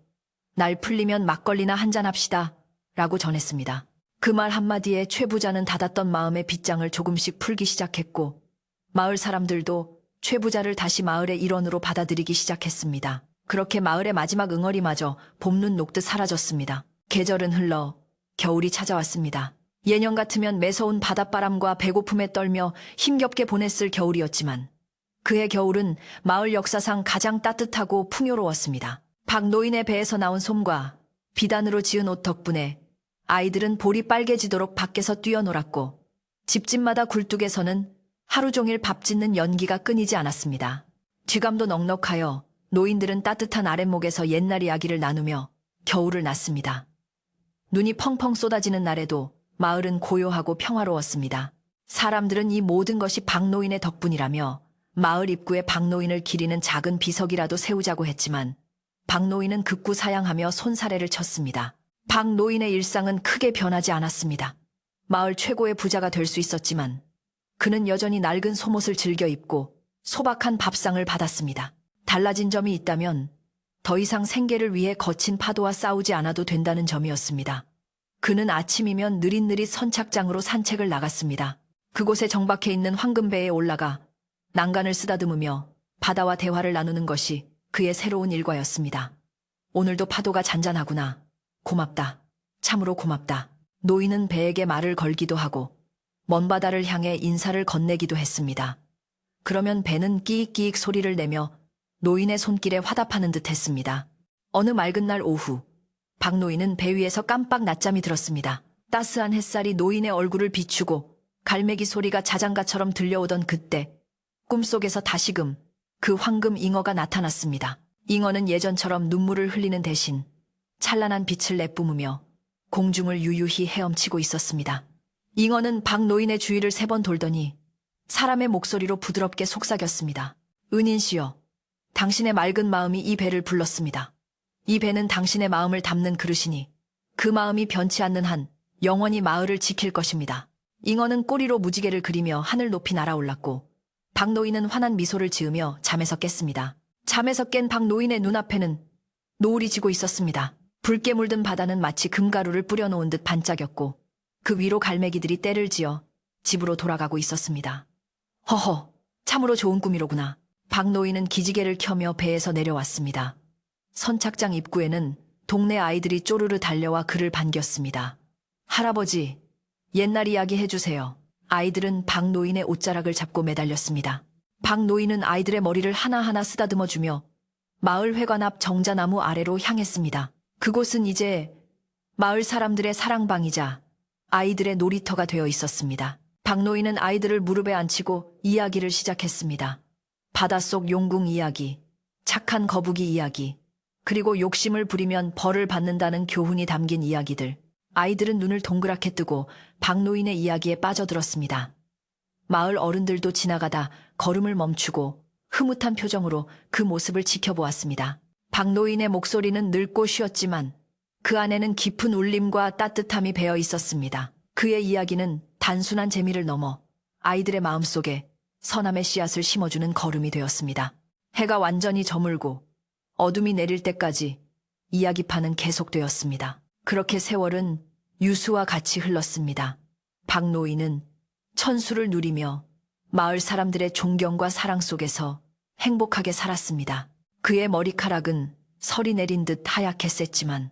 날 풀리면 막걸리나 한잔합시다 라고 전했습니다. 그 말 한마디에 최 부자는 닫았던 마음의 빗장을 조금씩 풀기 시작했고 마을 사람들도 최 부자를 다시 마을의 일원으로 받아들이기 시작했습니다. 그렇게 마을의 마지막 응어리마저 봄눈 녹듯 사라졌습니다. 계절은 흘러 겨울이 찾아왔습니다. 예년 같으면 매서운 바닷바람과 배고픔에 떨며 힘겹게 보냈을 겨울이었지만 그해 겨울은 마을 역사상 가장 따뜻하고 풍요로웠습니다. 박노인의 배에서 나온 솜과 비단으로 지은 옷 덕분에 아이들은 볼이 빨개지도록 밖에서 뛰어놀았고 집집마다 굴뚝에서는 하루 종일 밥 짓는 연기가 끊이지 않았습니다. 쥐감도 넉넉하여 노인들은 따뜻한 아랫목에서 옛날 이야기를 나누며 겨울을 났습니다. 눈이 펑펑 쏟아지는 날에도 마을은 고요하고 평화로웠습니다. 사람들은 이 모든 것이 박노인의 덕분이라며 마을 입구에 박노인을 기리는 작은 비석이라도 세우자고 했지만 박노인은 극구사양하며 손사래를 쳤습니다. 박노인의 일상은 크게 변하지 않았습니다. 마을 최고의 부자가 될 수 있었지만 그는 여전히 낡은 속옷을 즐겨 입고 소박한 밥상을 받았습니다. 달라진 점이 있다면 더 이상 생계를 위해 거친 파도와 싸우지 않아도 된다는 점이었습니다. 그는 아침이면 느릿느릿 선착장으로 산책을 나갔습니다. 그곳에 정박해 있는 황금배에 올라가 난간을 쓰다듬으며 바다와 대화를 나누는 것이 그의 새로운 일과였습니다. 오늘도 파도가 잔잔하구나. 고맙다. 참으로 고맙다. 노인은 배에게 말을 걸기도 하고 먼 바다를 향해 인사를 건네기도 했습니다. 그러면 배는 끼익끼익 소리를 내며 노인의 손길에 화답하는 듯 했습니다. 어느 맑은 날 오후, 박노인은 배 위에서 깜빡 낮잠이 들었습니다. 따스한 햇살이 노인의 얼굴을 비추고 갈매기 소리가 자장가처럼 들려오던 그때 꿈속에서 다시금 그 황금 잉어가 나타났습니다. 잉어는 예전처럼 눈물을 흘리는 대신 찬란한 빛을 내뿜으며 공중을 유유히 헤엄치고 있었습니다. 잉어는 박노인의 주위를 3번 돌더니 사람의 목소리로 부드럽게 속삭였습니다. 은인씨여, 당신의 맑은 마음이 이 배를 불렀습니다. 이 배는 당신의 마음을 담는 그릇이니 그 마음이 변치 않는 한 영원히 마을을 지킬 것입니다. 잉어는 꼬리로 무지개를 그리며 하늘 높이 날아올랐고 박노인은 환한 미소를 지으며 잠에서 깼습니다. 잠에서 깬 박노인의 눈앞에는 노을이 지고 있었습니다. 붉게 물든 바다는 마치 금가루를 뿌려놓은 듯 반짝였고 그 위로 갈매기들이 떼를 지어 집으로 돌아가고 있었습니다. 허허, 참으로 좋은 꿈이로구나. 박노인은 기지개를 켜며 배에서 내려왔습니다. 선착장 입구에는 동네 아이들이 쪼르르 달려와 그를 반겼습니다. 할아버지, 옛날 이야기 해주세요. 아이들은 박노인의 옷자락을 잡고 매달렸습니다. 박노인은 아이들의 머리를 하나하나 쓰다듬어주며 마을 회관 앞 정자나무 아래로 향했습니다. 그곳은 이제 마을 사람들의 사랑방이자 아이들의 놀이터가 되어 있었습니다. 박노인은 아이들을 무릎에 앉히고 이야기를 시작했습니다. 바닷속 용궁 이야기, 착한 거북이 이야기, 그리고 욕심을 부리면 벌을 받는다는 교훈이 담긴 이야기들. 아이들은 눈을 동그랗게 뜨고 박노인의 이야기에 빠져들었습니다. 마을 어른들도 지나가다 걸음을 멈추고 흐뭇한 표정으로 그 모습을 지켜보았습니다. 박노인의 목소리는 늙고 쉬었지만 그 안에는 깊은 울림과 따뜻함이 배어 있었습니다. 그의 이야기는 단순한 재미를 넘어 아이들의 마음속에 선함의 씨앗을 심어주는 걸음이 되었습니다. 해가 완전히 저물고 어둠이 내릴 때까지 이야기판은 계속되었습니다. 그렇게 세월은 유수와 같이 흘렀습니다. 박노인은 천수를 누리며 마을 사람들의 존경과 사랑 속에서 행복하게 살았습니다. 그의 머리카락은 설이 내린 듯 하얗게 셌지만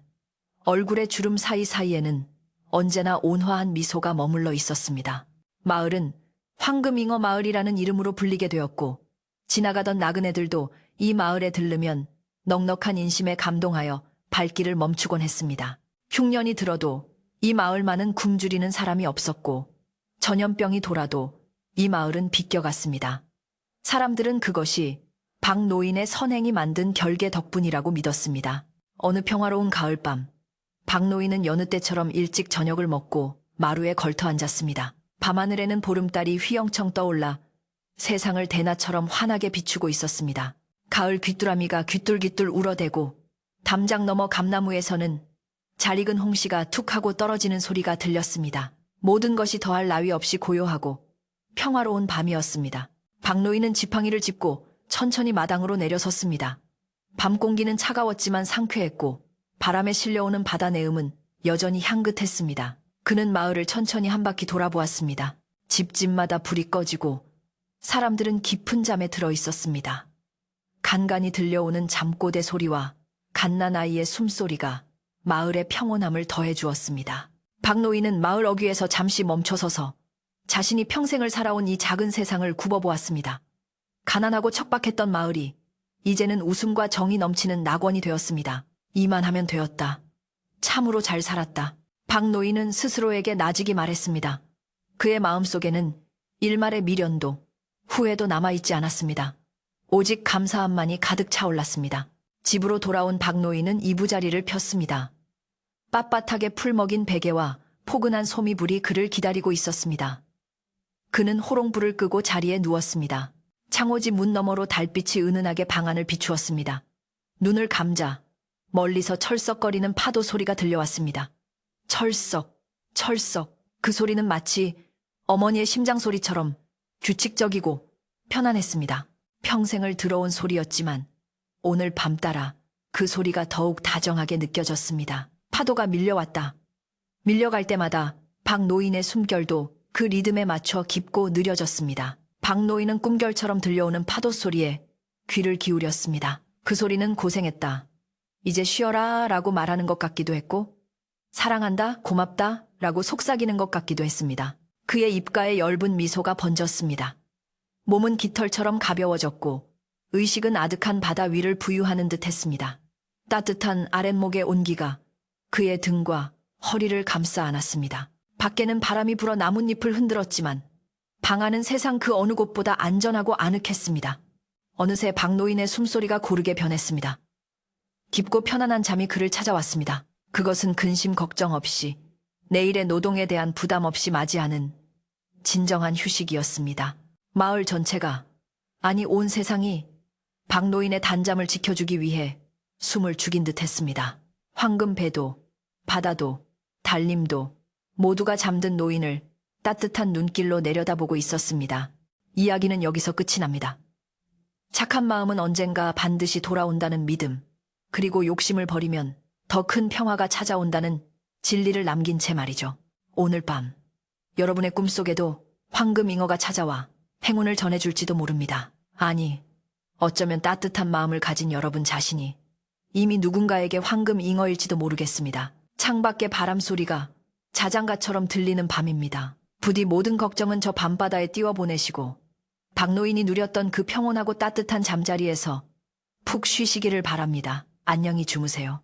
얼굴의 주름 사이사이에는 언제나 온화한 미소가 머물러 있었습니다. 마을은 황금잉어 마을이라는 이름으로 불리게 되었고 지나가던 나그네들도 이 마을에 들르면 넉넉한 인심에 감동하여 발길을 멈추곤 했습니다. 흉년이 들어도 이 마을만은 굶주리는 사람이 없었고 전염병이 돌아도 이 마을은 비껴갔습니다. 사람들은 그것이 박노인의 선행이 만든 결계 덕분이라고 믿었습니다. 어느 평화로운 가을밤, 박노인은 여느 때처럼 일찍 저녁을 먹고 마루에 걸터 앉았습니다. 밤하늘에는 보름달이 휘영청 떠올라 세상을 대낮처럼 환하게 비추고 있었습니다. 가을 귀뚜라미가 귀뚤귀뚤 울어대고 담장 너머 감나무에서는 잘 익은 홍시가 툭 하고 떨어지는 소리가 들렸습니다. 모든 것이 더할 나위 없이 고요하고 평화로운 밤이었습니다. 박노인은 지팡이를 짚고 천천히 마당으로 내려섰습니다. 밤 공기는 차가웠지만 상쾌했고 바람에 실려오는 바다 내음은 여전히 향긋했습니다. 그는 마을을 천천히 한 바퀴 돌아보았습니다. 집집마다 불이 꺼지고 사람들은 깊은 잠에 들어 있었습니다. 간간히 들려오는 잠꼬대 소리와 갓난아이의 숨소리가 마을의 평온함을 더해 주었습니다. 박노인은 마을 어귀에서 잠시 멈춰서서 자신이 평생을 살아온 이 작은 세상을 굽어보았습니다. 가난하고 척박했던 마을이 이제는 웃음과 정이 넘치는 낙원이 되었습니다. 이만하면 되었다. 참으로 잘 살았다. 박노인은 스스로에게 나직이 말했습니다. 그의 마음속에는 일말의 미련도 후회도 남아있지 않았습니다. 오직 감사함만이 가득 차올랐습니다. 집으로 돌아온 박노인은 이부자리를 폈습니다. 빳빳하게 풀 먹인 베개와 포근한 소미불이 그를 기다리고 있었습니다. 그는 호롱불을 끄고 자리에 누웠습니다. 창호지 문 너머로 달빛이 은은하게 방 안을 비추었습니다. 눈을 감자 멀리서 철썩거리는 파도 소리가 들려왔습니다. 철썩, 철썩. 그 소리는 마치 어머니의 심장 소리처럼 규칙적이고 편안했습니다. 평생을 들어온 소리였지만 오늘 밤 따라 그 소리가 더욱 다정하게 느껴졌습니다. 파도가 밀려왔다. 밀려갈 때마다 박노인의 숨결도 그 리듬에 맞춰 깊고 느려졌습니다. 박노인은 꿈결처럼 들려오는 파도 소리에 귀를 기울였습니다. 그 소리는 고생했다, 이제 쉬어라 라고 말하는 것 같기도 했고 사랑한다, 고맙다 라고 속삭이는 것 같기도 했습니다. 그의 입가에 엷은 미소가 번졌습니다. 몸은 깃털처럼 가벼워졌고 의식은 아득한 바다 위를 부유하는 듯 했습니다. 따뜻한 아랫목의 온기가 그의 등과 허리를 감싸 안았습니다. 밖에는 바람이 불어 나뭇잎을 흔들었지만 방 안은 세상 그 어느 곳보다 안전하고 아늑했습니다. 어느새 박노인의 숨소리가 고르게 변했습니다. 깊고 편안한 잠이 그를 찾아왔습니다. 그것은 근심 걱정 없이 내일의 노동에 대한 부담 없이 맞이하는 진정한 휴식이었습니다. 마을 전체가, 아니 온 세상이 박노인의 단잠을 지켜주기 위해 숨을 죽인 듯 했습니다. 황금배도, 바다도, 달님도 모두가 잠든 노인을 따뜻한 눈길로 내려다보고 있었습니다. 이야기는 여기서 끝이 납니다. 착한 마음은 언젠가 반드시 돌아온다는 믿음, 그리고 욕심을 버리면 더 큰 평화가 찾아온다는 진리를 남긴 채 말이죠. 오늘 밤 여러분의 꿈속에도 황금잉어가 찾아와 행운을 전해줄지도 모릅니다. 아니, 어쩌면 따뜻한 마음을 가진 여러분 자신이 이미 누군가에게 황금잉어일지도 모르겠습니다. 창밖의 바람소리가 자장가처럼 들리는 밤입니다. 부디 모든 걱정은 저 밤바다에 띄워보내시고 박노인이 누렸던 그 평온하고 따뜻한 잠자리에서 푹 쉬시기를 바랍니다. 안녕히 주무세요.